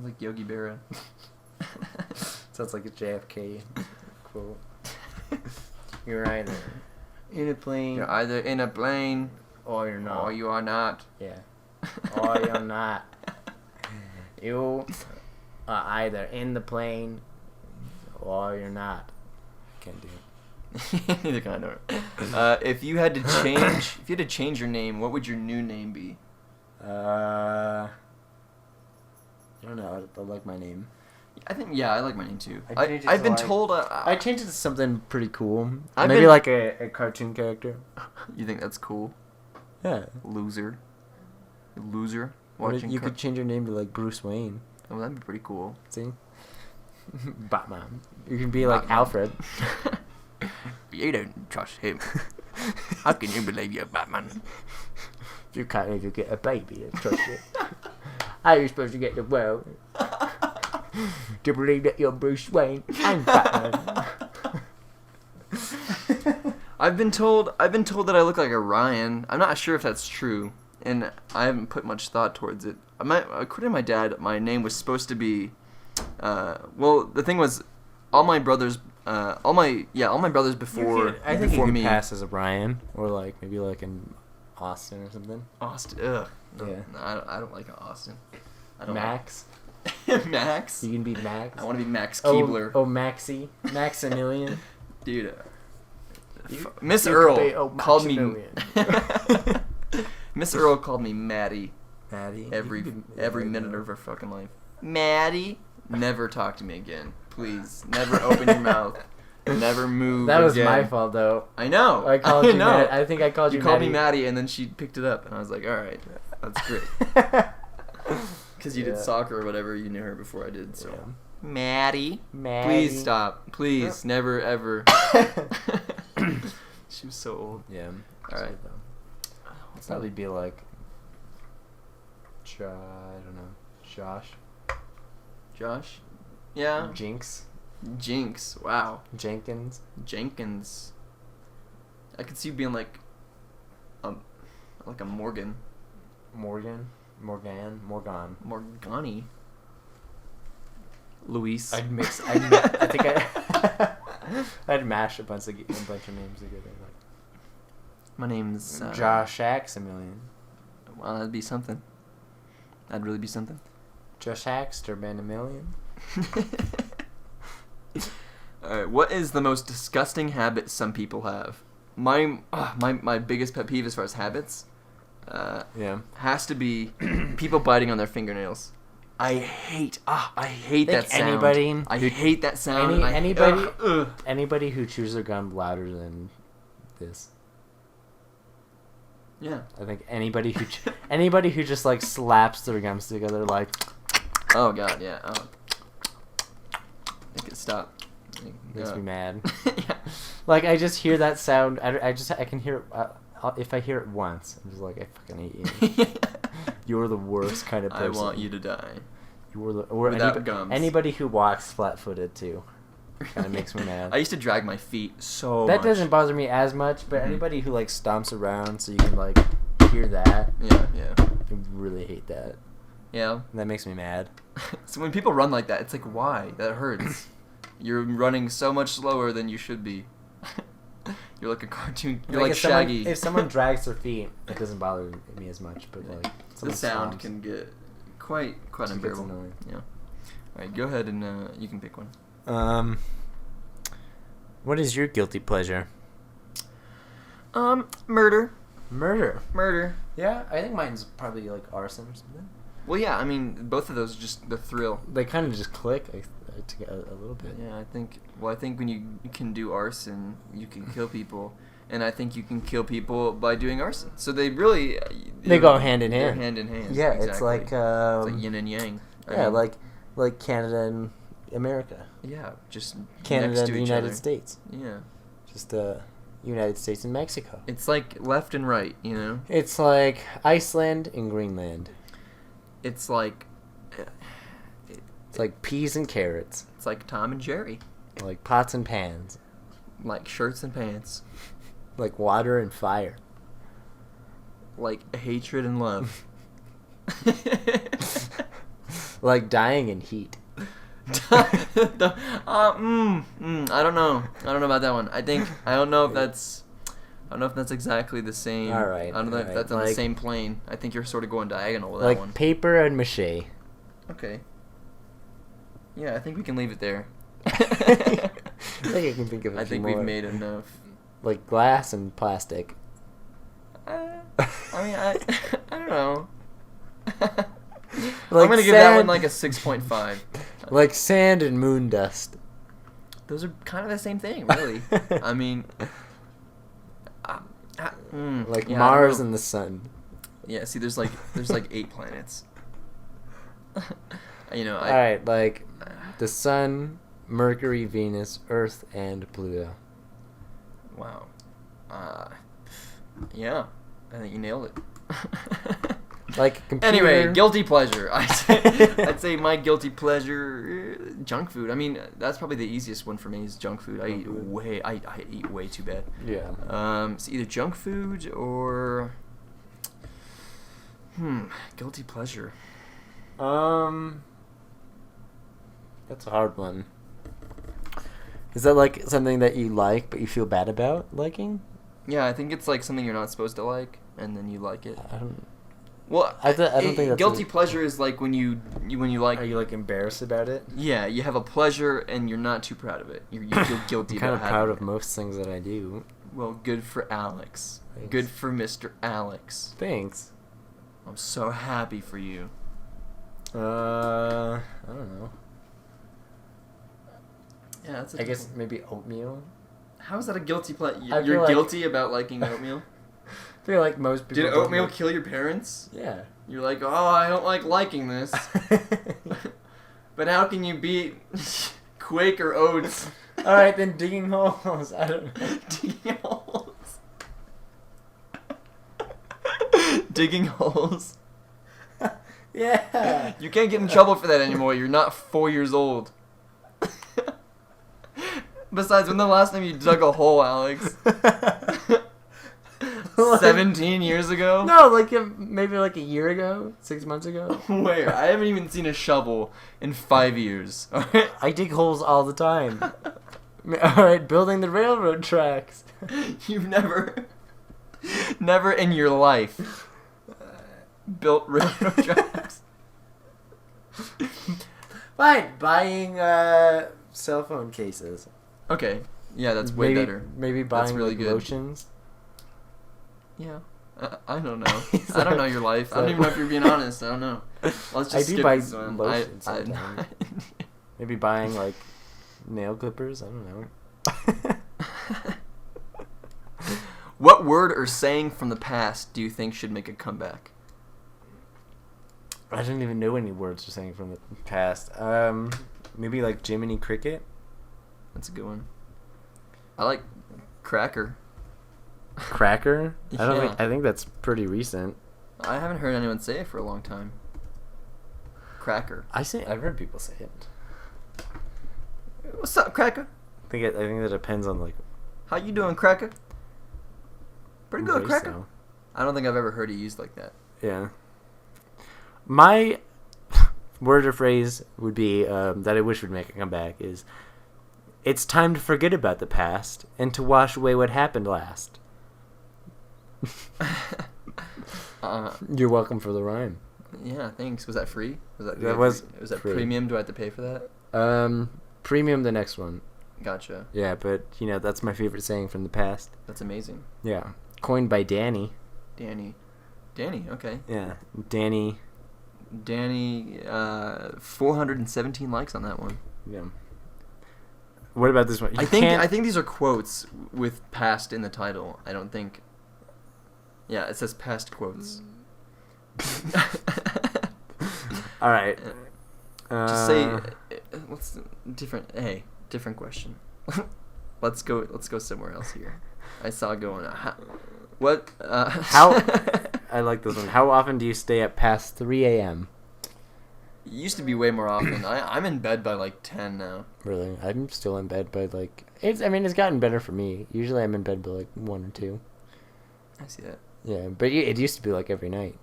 like Yogi Berra. sounds like a JFK quote. You're either in a plane. You're either in a plane or you're not. or you are not. Yeah. Or you're not. You are either in the plane or you're not. Can't do it. Neither can I know it. If you had to change your name, what would your new name be? I don't know. I like my name. I like my name too. I've been told. I changed it to something pretty cool. I've Maybe been- like a cartoon character. You think that's cool? Yeah. Loser. Loser. What if Watching. you could change your name to like Bruce Wayne. Oh, that'd be pretty cool. See? Batman. You can be like Batman. Alfred. You don't trust him. How can you believe you're Batman? You can't even get a baby and trust it. How are you supposed to get the world to believe that you're Bruce Wayne and Batman? I've been told that I look like a Ryan. I'm not sure if that's true, and I haven't put much thought towards it. According to my dad, my name was supposed to be. Well, the thing was, all my brothers before I think before you me. could pass as a Brian, or like maybe like an Austin or something. Austin. Ugh. No, Yeah. no, I don't like Austin. I don't Max. Like Max. You can be Max. I want to be Max Keebler. Oh, Maxie. Maximilian. Dude. You- Miss you Earl could be called me. Maximilian. Miss Earl called me Maddie Maddie. every You could be- every yeah, minute no. of her fucking life. Maddie. Never talk to me again, please. Never open your mouth. Never move. That was again. my fault, though. I know. I called I you. know. I think I called you. You called me Maddie. Maddie, and then she picked it up, and I was like, all right, that's great. Because you did Yeah. soccer or whatever, you knew her before I did. So, Yeah. Maddie, Maddie. please stop. Please, never ever. She was so old. Yeah. All right. It's probably be like. I don't know. Josh. Josh? Yeah. Jinx. Jinx. Wow. Jenkins. Jenkins. I could see you being like a Morgan. Morgan. Morgani. Luis. I'd mix. I think I'd mash a bunch of names together. Like My name's Josh Aximilian. Well, that'd be something. That'd really be something. Josh Axter, man, a million. Alright, what is the most disgusting habit some people have? My biggest pet peeve as far as habits Yeah. has to be people biting on their fingernails. I hate that sound. anybody I who- hate that sound. Anybody who chews their gum louder than this. Yeah. I think anybody who just like slaps their gums together like Oh god, yeah. Oh. Make it stop. makes me mad. Yeah. Like I just hear that sound. I can hear it. If I hear it once, I'm just like I fucking hate you. You're the worst kind of I person. want you to die. Or Without gums. anybody who walks flat-footed too. Kind of makes me mad. I used to drag my feet so That much. doesn't bother me as much, but Mhm. anybody who like stomps around so you can like hear that, Yeah. I really hate that. Yeah. That makes me mad. So when people run like that, it's like, why? That hurts. You're running so much slower than you should be. You're like a cartoon. You're like Shaggy. If someone drags their feet, it doesn't bother me as much, but like The someone sound stomps, can get quite it gets unbearable. annoying. Yeah. All right, go ahead and you can pick one. What is your guilty pleasure? Murder. Murder. Yeah, I think mine's probably like arson or something. Well, yeah. I mean, both of those are just the thrill. They kind of just click a little bit. Yeah, I think when you can do arson, you can kill people, and I think you can kill people by doing arson. So they really They go hand in they're hand. hand in hand. Yeah, exactly. it's like it's like yin and yang. I yeah, mean, like Canada and America. yeah, just Canada next and to the each United other. States. Yeah, Just United States and Mexico. it's like left and right. You know, It's like Iceland and Greenland. it's like It's like peas and carrots. Tom and Jerry, Like pots and pans. like shirts and pants. Like water and fire. Like hatred and love. Like dying in heat. I don't know. I don't know about that one. I don't know if that's exactly the same. All right. I don't know if that's on the same plane. I think you're sort of going diagonal with that one. Like paper and mache. Okay. Yeah, I think we can leave it there. I think I can think of a I few think more. we've made enough. Like glass and plastic. I don't know. Like I'm gonna give that one like a 6.5. Like sand and moon dust. Those are kind of the same thing, really. I mean, like yeah, Mars and the sun. Yeah, see, there's like 8 planets. All right, like the sun, Mercury, Venus, Earth, and Pluto. Wow. Yeah, I think you nailed it. Like computer. Anyway, guilty pleasure. I'd say my guilty pleasure, junk food. I mean, that's probably the easiest one for me is junk food. I eat way too bad. Yeah. It's either junk food or guilty pleasure. That's a hard one. Is that like something that you like but you feel bad about liking? Yeah, I think it's like something you're not supposed to like, and then you like it. I don't. Well, I don't think that's guilty pleasure is like when you like. Are you like embarrassed about it? Yeah, you have a pleasure and you're not too proud of it. You feel guilty I'm kind about of proud having of most things that I do. Well, good for Alex. Thanks. Good for Mr. Alex. Thanks. I'm so happy for you. I don't know. Yeah, that's. I guess maybe oatmeal. How is that a guilty pleasure? I You're feel like- guilty about liking oatmeal? I feel like most people. Did don't oatmeal like- kill your parents? Yeah. You're like, oh, I don't like liking this. But how can you beat Quaker Oats? All right, then digging holes. I don't know. Digging holes. Digging holes. Yeah. You can't get in trouble for that anymore. You're not 4 years old. Besides, when the last time you dug a hole, Alex? 17 years ago? No, like maybe like a year ago, 6 months ago. Where? I haven't even seen a shovel in 5 years. Alright? I dig holes all the time. All right, building the railroad tracks. You've never in your life built railroad tracks. Fine, buying cell phone cases. Okay. Yeah, that's way better. Maybe buying That's really like, good. lotions. Yeah. I don't know. I don't know your life. I don't even know if you're being honest. I don't know. Let's just I do skip buy this one. lotions sometimes. Maybe buying like nail clippers. I don't know. What word or saying from the past do you think should make a comeback? I didn't even know any words or saying from the past. Maybe like Jiminy Cricket. That's a good one. I like cracker. Cracker. Yeah. I think that's pretty recent. I haven't heard anyone say it for a long time. Cracker. I've heard people say it. What's up, cracker? I think that depends on like. How you doing, cracker? Pretty good, voice, cracker. though. I don't think I've ever heard it used like that. Yeah. My word or phrase would be that I wish would make a comeback is, it's time to forget about the past and to wash away what happened last. You're welcome for the rhyme. Yeah, thanks. Was that free? Was that free. premium? Do I have to pay for that? Premium the next one. Gotcha. Yeah, but that's my favorite saying from the past. That's amazing. Yeah. Coined by Danny. Danny, okay. Yeah. Danny, 417 likes on that one. yeah. What about this one? I think these are quotes with past in the title. I don't think. Yeah, it says past quotes. All right. Just say what's different. Hey, different question. Let's go somewhere else here. I saw going. What? How? I like this one. How often do you stay up past 3 a.m.? It used to be way more often. I'm in bed by like 10 now. Really? I'm still in bed by like... It's gotten better for me. Usually I'm in bed by like 1 or 2. I see that. Yeah, but it used to be like every night.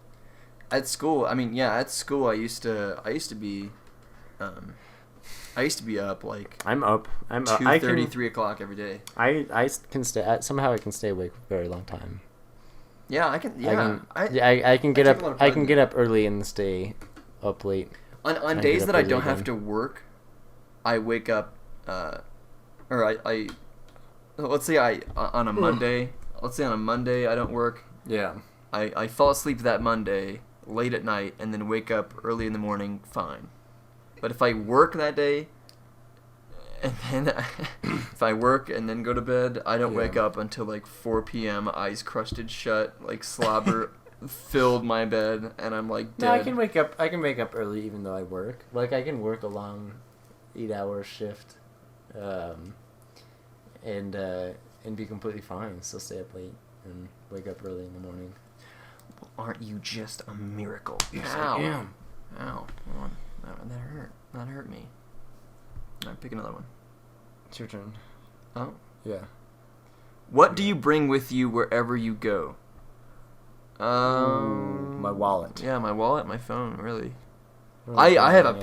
At school, at school I used to be up like I'm up. 2:30, 3 o'clock every day. I can stay... somehow I can stay awake for a very long time. Yeah, I can. Yeah, I can get up. I can get up early and stay up late. On days that I don't have to work, I wake up, or I let's say on a Monday. Let's say on a Monday I don't work. Yeah. I fall asleep that Monday late at night and then wake up early in the morning. Fine. But if I work that day, and then if I work and then go to bed, I don't wake up until like 4 p.m. Eyes crusted shut, like slobber filled my bed, and I'm like dead. No, I can wake up. I can wake up early even though I work. Like I can work a long 8-hour shift, and be completely fine. Still stay up late and wake up early in the morning. Well, aren't you just a miracle? Yes, I am. Ow! Come on. That hurt. That hurt me. All right, pick another one. It's your turn. Oh? Yeah. What do you bring with you wherever you go? My wallet. Yeah, my wallet, my phone, really. I have a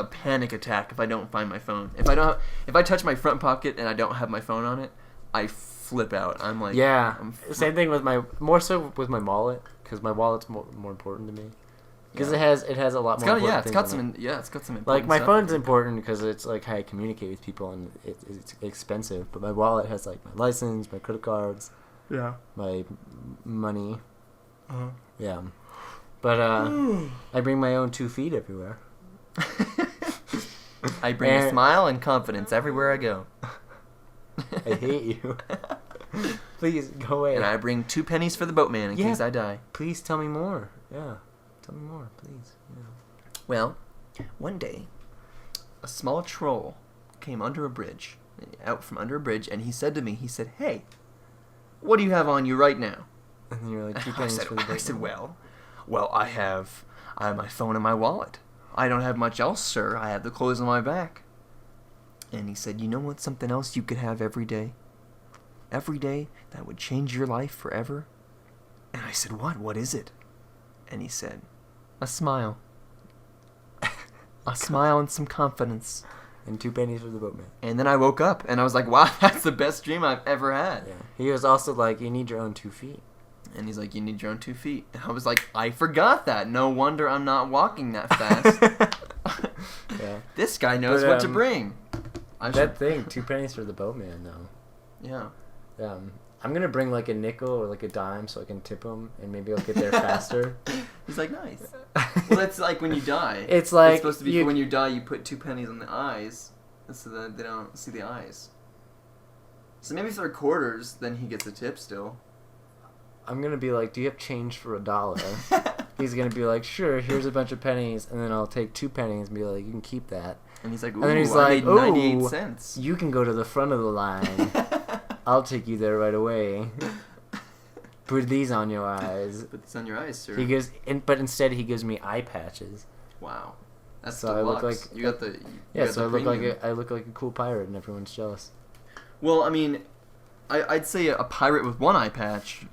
panic attack if I don't find my phone. If I touch my front pocket and I don't have my phone on it, I flip out. I'm like, yeah. Same thing with more so with my wallet, because my wallet's more important to me. Because it has a lot more. It's got some important like my stuff. phone's important because it's like how I communicate with people, and it's expensive. But my wallet has like my license, my credit cards, my money. Yeah, but I bring my own 2 feet everywhere. I bring a smile and confidence everywhere I go. I hate you. Please go away. And I bring 2 pennies for the boatman in case I die. Please tell me more. Yeah. Tell me more, please. Yeah. Well, one day, a small troll came out from under a bridge, and he said to me, "Hey, what do you have on you right now?" And you're like, 2 pennies for the boatman. I said, well, I have my phone and my wallet. I don't have much else, sir. I have the clothes on my back. And he said, you know what, something else you could have every day? Every day that would change your life forever? And I said, what? What is it? And he said, a smile. A smile and some confidence. And 2 pennies for the boatman. And then I woke up, and I was like, wow, that's the best dream I've ever had. Yeah. He was also like, you need your own 2 feet. And he's like, you need your own 2 feet. And I was like, I forgot that. No wonder I'm not walking that fast. Yeah. This guy knows what to bring. That thing, 2 pennies for the boatman, though. Yeah. I'm going to bring like a nickel or like a dime so I can tip him and maybe I'll get there faster. He's like, nice. Well, that's like when you die. It's like... It's supposed to be when you die, you put 2 pennies on the eyes so that they don't see the eyes. So maybe if they're quarters, then he gets a tip still. I'm going to be like, do you have change for $1? He's going to be like, sure, here's a bunch of pennies. And then I'll take 2 pennies and be like, you can keep that. And he's like, ooh, and then he's I like, made 98 cents. You can go to the front of the line. I'll take you there right away. Put these on your eyes. Put these on your eyes, sir. But instead he gives me eye patches. Wow. That's so deluxe. I look like... You got the... I look like a cool pirate and everyone's jealous. Well, I mean, I'd say a pirate with 1 eye patch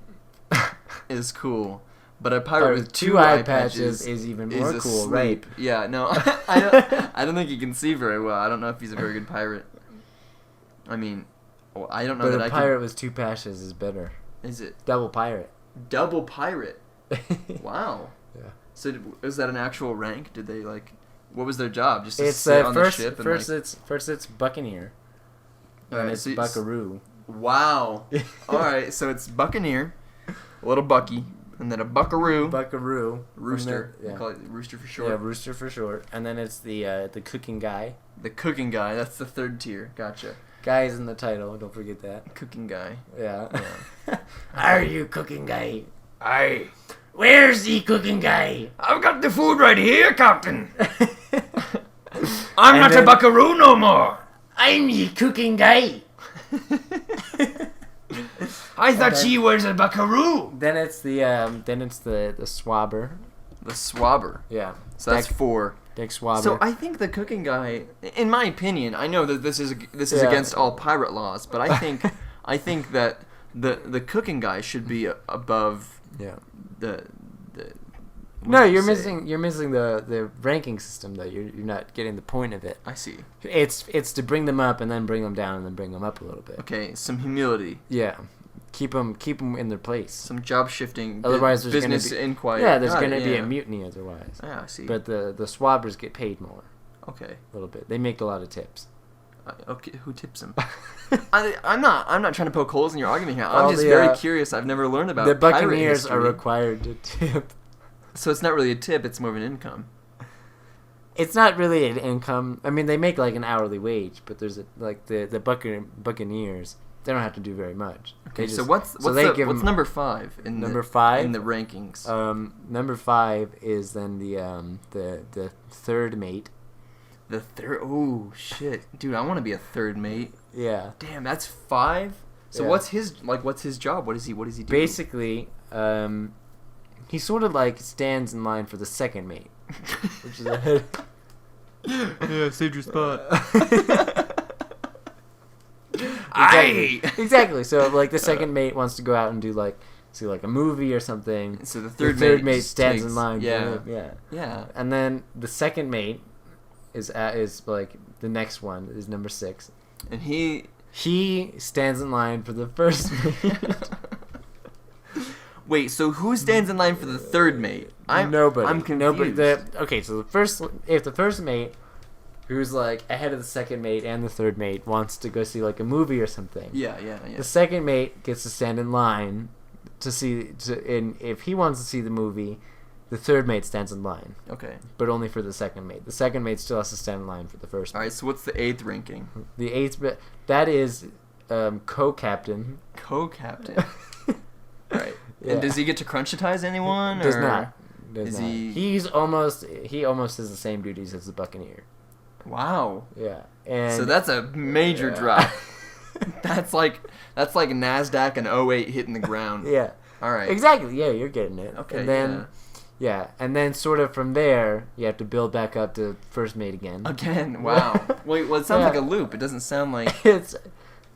is cool, but a pirate with 2 eye patches is even more cool, right? Yeah, no, I don't think he can see very well. I don't know if he's a very good pirate. I mean, I don't know but a pirate with 2 patches is better. Is it? Double pirate. Double pirate. Wow. Yeah. So is that an actual rank? Did they like? What was their job? Just to sit on the ship and first it's buccaneer. And it's buckaroo. Wow. All right, so it's buccaneer, a little bucky, and then a buckaroo. Buckaroo. Rooster. We call it rooster for short. Yeah, rooster for short. And then it's the cooking guy. The cooking guy. That's the 3rd tier. Gotcha. Guy is in the title. Don't forget that. Cooking guy. Yeah. Are you cooking guy? Aye. Where's the cooking guy? I've got the food right here, Captain. I'm not a buckaroo no more. I'm the cooking guy. I thought she was a buckaroo. Then it's the swabber. The swabber. Yeah. So that's 4. Big swabber. So I think the cooking guy, in my opinion, I know that this is against all pirate laws, but I think that the cooking guy should be above the. No, you're missing the ranking system though. You're not getting the point of it. I see. It's to bring them up and then bring them down and then bring them up a little bit. Okay, some humility. Yeah. Keep them in their place. Some job shifting. Otherwise, there's business gonna be, inquiry. Yeah, there's going to be a mutiny otherwise. Yeah, I see. But the swabbers get paid more. Okay. A little bit. They make a lot of tips. Okay, who tips them? I'm not trying to poke holes in your argument here. I'm just very curious. I've never learned about the pirate Buccaneers history. are required to tip. So it's not really a tip; it's more of an income. It's not really an income. I mean, they make like an hourly wage, but there's the Buccaneers. They don't have to do very much. Okay, so what's number 5 in the rankings? Number 5 is then the third mate. The third? Oh shit, dude! I want to be a third mate. Yeah. Damn, that's 5. So what's his job? What does he do? Basically, he sort of like stands in line for the second mate, which is a yeah, saved your spot. Exactly. So like the second mate wants to go out and do like a movie or something. So the third mate stands in line. Yeah. And then the second mate is like the next one is number 6, and he stands in line for the first mate. Wait, so who stands in line for the third mate? Nobody. I'm confused. So if the first mate, who's like ahead of the second mate and the third mate, wants to go see like a movie or something. Yeah. The second mate gets to stand in line and if he wants to see the movie, the third mate stands in line. Okay. But only for the second mate. The second mate still has to stand in line for the first mate. All right, so what's the 8th ranking? The 8th, that is co-captain. Co-captain. Right. Yeah. And does he get to crunchitize anyone? Does not. He almost has the same duties as the Buccaneer. Wow. Yeah. And so that's a major drop. That's like NASDAQ and 08 hitting the ground. Yeah. All right. Exactly. Yeah, you're getting it. Okay. And then, and then sort of from there, you have to build back up to first mate again. Again. Wow. Wait. Well, it sounds like a loop. It doesn't sound like it's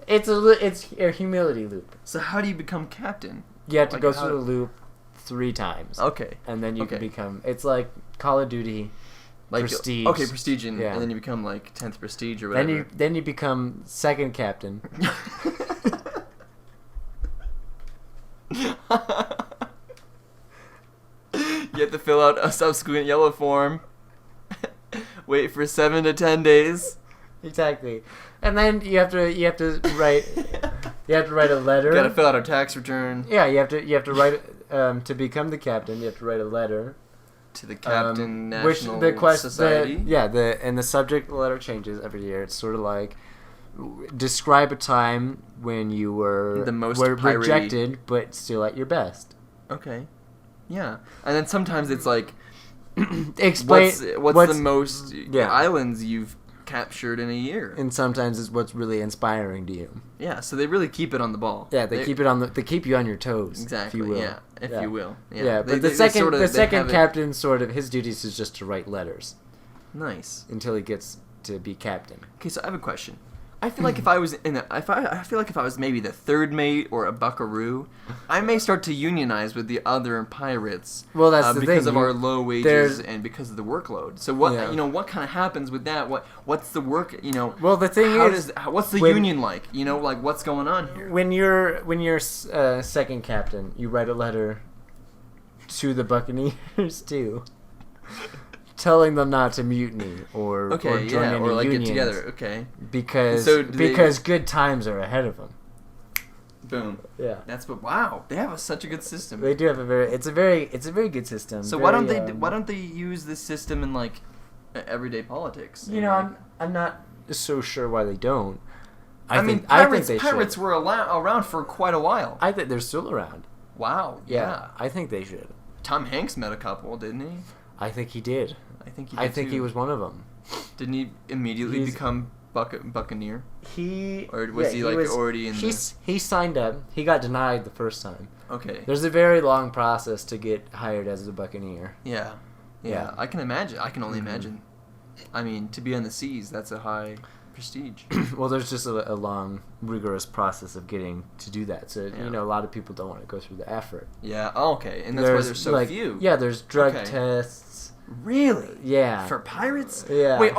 a humility loop. So how do you become captain? You have to go through the loop 3 times. Okay. And then you can become. It's like Call of Duty. Like prestige. Okay, prestige, and then you become like 10th prestige or whatever. Then you become second captain. You have to fill out a subsequent yellow form. Wait for 7 to 10 days. Exactly, and then you have to write a letter. You gotta fill out a tax return. Yeah, you have to write to become the captain. You have to write a letter. To the Captain National Society. And the subject of the letter changes every year. It's sort of like describe a time when you were rejected but still at your best. Okay. Yeah. And then sometimes it's like explain what's the most islands you've captured in a year. And sometimes it's what's really inspiring to you. Yeah, so they really keep it on the ball. Yeah, they keep you on your toes. Exactly. If you will. Yeah. If you will. Yeah. But the second captain sort of his duties is just to write letters. Nice. Until he gets to be captain. Okay, so I have a question. I feel like if I was maybe the third mate or a buckaroo, I may start to unionize with the other pirates. Well, that's the because thing. of our low wages and because of the workload. So what what kind of happens with that? What's the work? Well, the thing what's the union like? Like what's going on here? When you're second captain, you write a letter to the Buccaneers too. Telling them not to mutiny or join any or like unions, get together. Okay. Because good times are ahead of them. Boom. Yeah. Wow. They have such a good system. They do have a very good system. So why don't they use this system in like everyday politics? I'm not so sure why they don't. I think pirates were around for quite a while. I think they're still around. Wow. Yeah. I think they should. Tom Hanks met a couple, didn't he? I think he did. I think he was one of them. Didn't he immediately become Buccaneer? Or was he already in He signed up. He got denied the first time. Okay. There's a very long process to get hired as a Buccaneer. Yeah. Yeah, I can imagine. I can only Mm-hmm. imagine. I mean, to be on the seas, that's a high prestige. Well, there's just a long, rigorous process of getting to do that. So, Yeah. you know, a lot of people don't want to go through the effort. Yeah. Oh, okay. And that's why there's so few. Yeah, there's drug Okay. tests. Really? Yeah. For pirates? Yeah. Wait.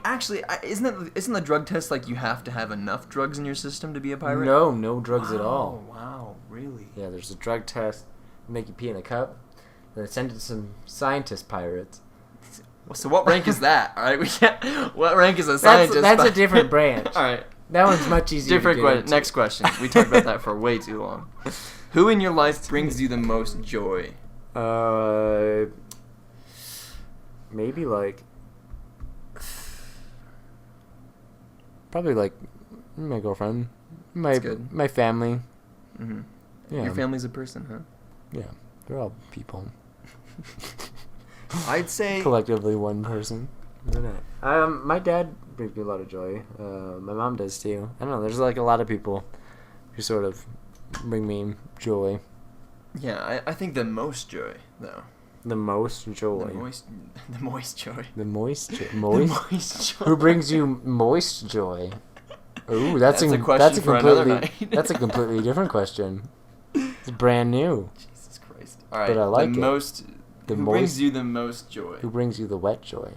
Actually, isn't the drug test like you have to have enough drugs in your system to be a pirate? No drugs at all. Wow. Really? Yeah, there's a drug test. Make you pee in a cup. Then they send it to some scientist pirates. So what rank is that? All right, we can't. What rank is a scientist? That's a different branch. All right. That one's much easier. Different to get question. into. Next question. We talked about that for way too long. Who in your life brings you the most joy? Maybe like. Probably like my girlfriend, That's good. my family. Mm-hmm. Yeah. Your family's a person, huh? Yeah, they're all people. I'd say. Collectively one person. My dad brings me a lot of joy. My mom does too. I don't know. There's like a lot of people who sort of bring me joy. Yeah, I think the most joy though. The most joy. The moist joy. The moist joy. The Moist. moist joy. Who brings you moist joy? Ooh, that's a a question that's a for another completely night. that's a completely different question. It's brand new. Jesus Christ! All right, But I like the it. most. The who moist- brings you the most joy? Who brings you the wet joy?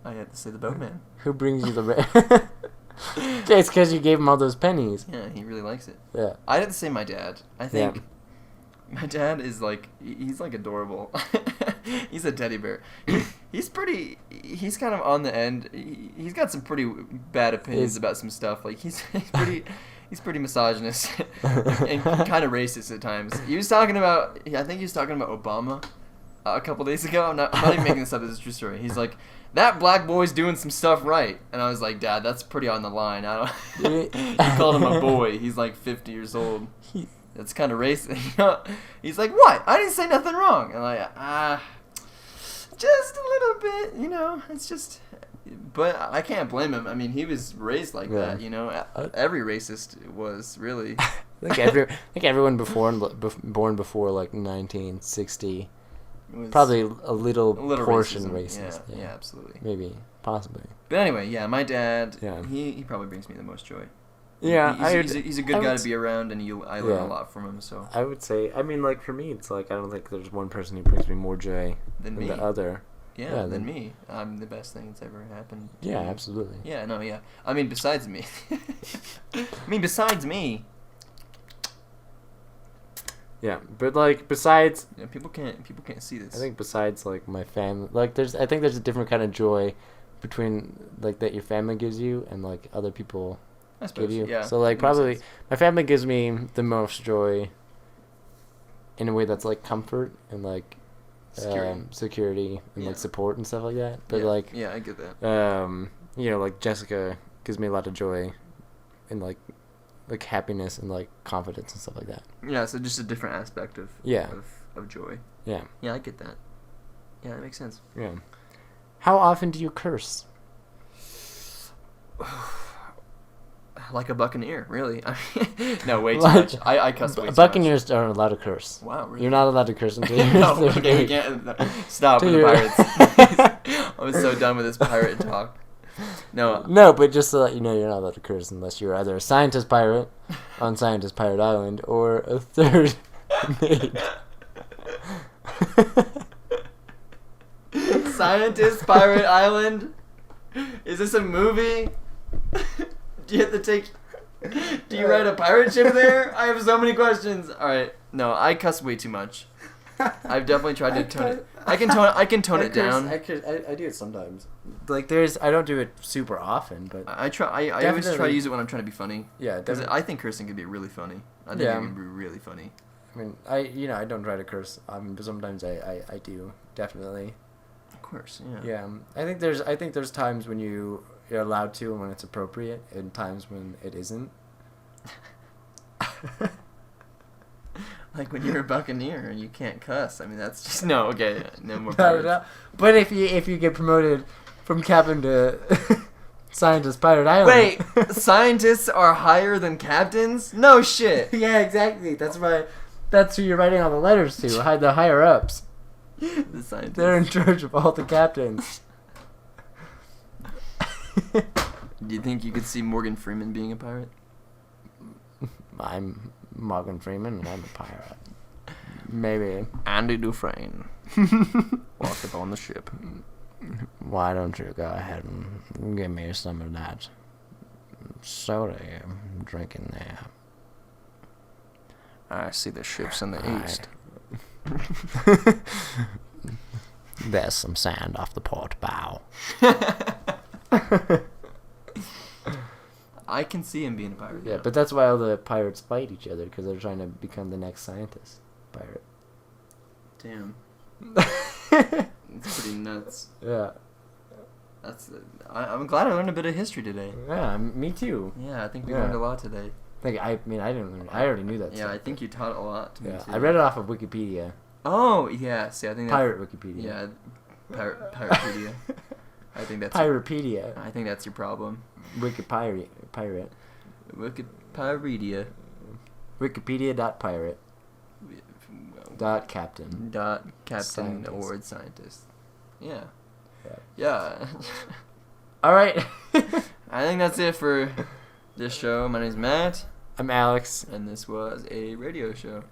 I had to say the boatman. Who brings you the It's because you gave him all those pennies. Yeah, he really likes it. Yeah. I had to say my dad. I think Yeah. my dad is like he's like adorable. He's a teddy bear. He's pretty. He's kind of on the end. He's got some pretty bad opinions about some stuff. Like he's pretty. He's pretty misogynist and kind of racist at times. He was talking about. I think he was talking about Obama a couple days ago. I'm not even making this up. This is a true story. He's like, that black boy's doing some stuff right, and I was like, Dad, that's pretty on the line. I don't. He called him a boy. He's like 50 years old. That's kind of racist. You know? He's like, what? I didn't say nothing wrong. And I'm like, just a little bit. You know, it's just. But I can't blame him. I mean, he was raised like that. You know, every racist was really. I think everyone born before like 1960, probably a little portion racism. racist. Yeah, absolutely. Maybe, possibly. But anyway, yeah, my dad. Yeah. He probably brings me the most joy. Yeah, he's a good guy to be around, and I learn a lot from him. So I would say, I mean, like for me, it's like I don't think there's one person who brings me more joy than me. the other. Yeah, than me. I'm the best thing that's ever happened. Yeah, absolutely. Yeah, no, yeah. I mean, besides me. Besides me. Yeah, but like besides. Yeah, people can't see this. I think besides like my family, like I think there's a different kind of joy between like that your family gives you and like other people give you. Yeah. So like probably my family gives me the most joy. In a way that's like comfort and like. Security and like support and stuff like that. But like I get that. You know, like Jessica gives me a lot of joy and like happiness and like confidence and stuff like that. Yeah, so just a different aspect of of joy. Yeah. Yeah, I get that. Yeah, that makes sense. Yeah. How often do you curse? Like a buccaneer, really. No, way too much. I cuss way too Buccaneers aren't allowed to curse. Wow, really? You're not allowed to curse until No, okay, we can't. Stop with the pirates. I was so done with this pirate talk. No, but just to let you know, you're not allowed to curse unless you're either a scientist pirate on Scientist Pirate Island or a third mate. Scientist Pirate Island? Is this a movie? Do you have to take... Do you ride a pirate ship there? I have so many questions. All right. No, I cuss way too much. I've definitely tried to tone it. I can tone it down. I do it sometimes. Like I don't do it super often, but I try. I always try to use it when I'm trying to be funny. Yeah, because I think cursing can be really funny. I think it can be really funny. I mean, I don't try to curse. But sometimes I do definitely. Of course, yeah. Yeah, I think there's times when you're allowed to and when it's appropriate, and times when it isn't. Like when you're a buccaneer and you can't cuss. I mean, that's just no more. No. But if you get promoted from captain to Scientist Pirate Island. Wait, scientists are higher than captains? No shit. Yeah, exactly. That's who you're writing all the letters to. The higher ups. The scientists. They're in charge of all the captains. Do you think you could see Morgan Freeman being a pirate? I'm Morgan Freeman and I'm a pirate. Maybe. Andy Dufresne walked up on the ship. Why don't you go ahead and give me some of that soda you're drinking there? I see the ships in the east. There's some sand off the port bow. I can see him being a pirate. Yeah, but that's why all the pirates fight each other, because they're trying to become the next scientist pirate. Damn. It's pretty nuts. Yeah. I'm glad I learned a bit of history today. Yeah, me too. Yeah, I think we learned a lot today. I didn't learn. I already knew that. Yeah, stuff. I think you taught a lot to me too. I read it off of Wikipedia. Oh yeah, see, I think Pirate Wikipedia. Yeah, Piratepedia. I think that's Piratepedia. I think that's your problem. Pirate. Wikipedia. Wikipedia.pirate. .captain. Captain Scientist. Award Scientist. Yeah. Yeah. Yeah. All right. I think that's it for this show. My name's Matt. I'm Alex. And this was a radio show.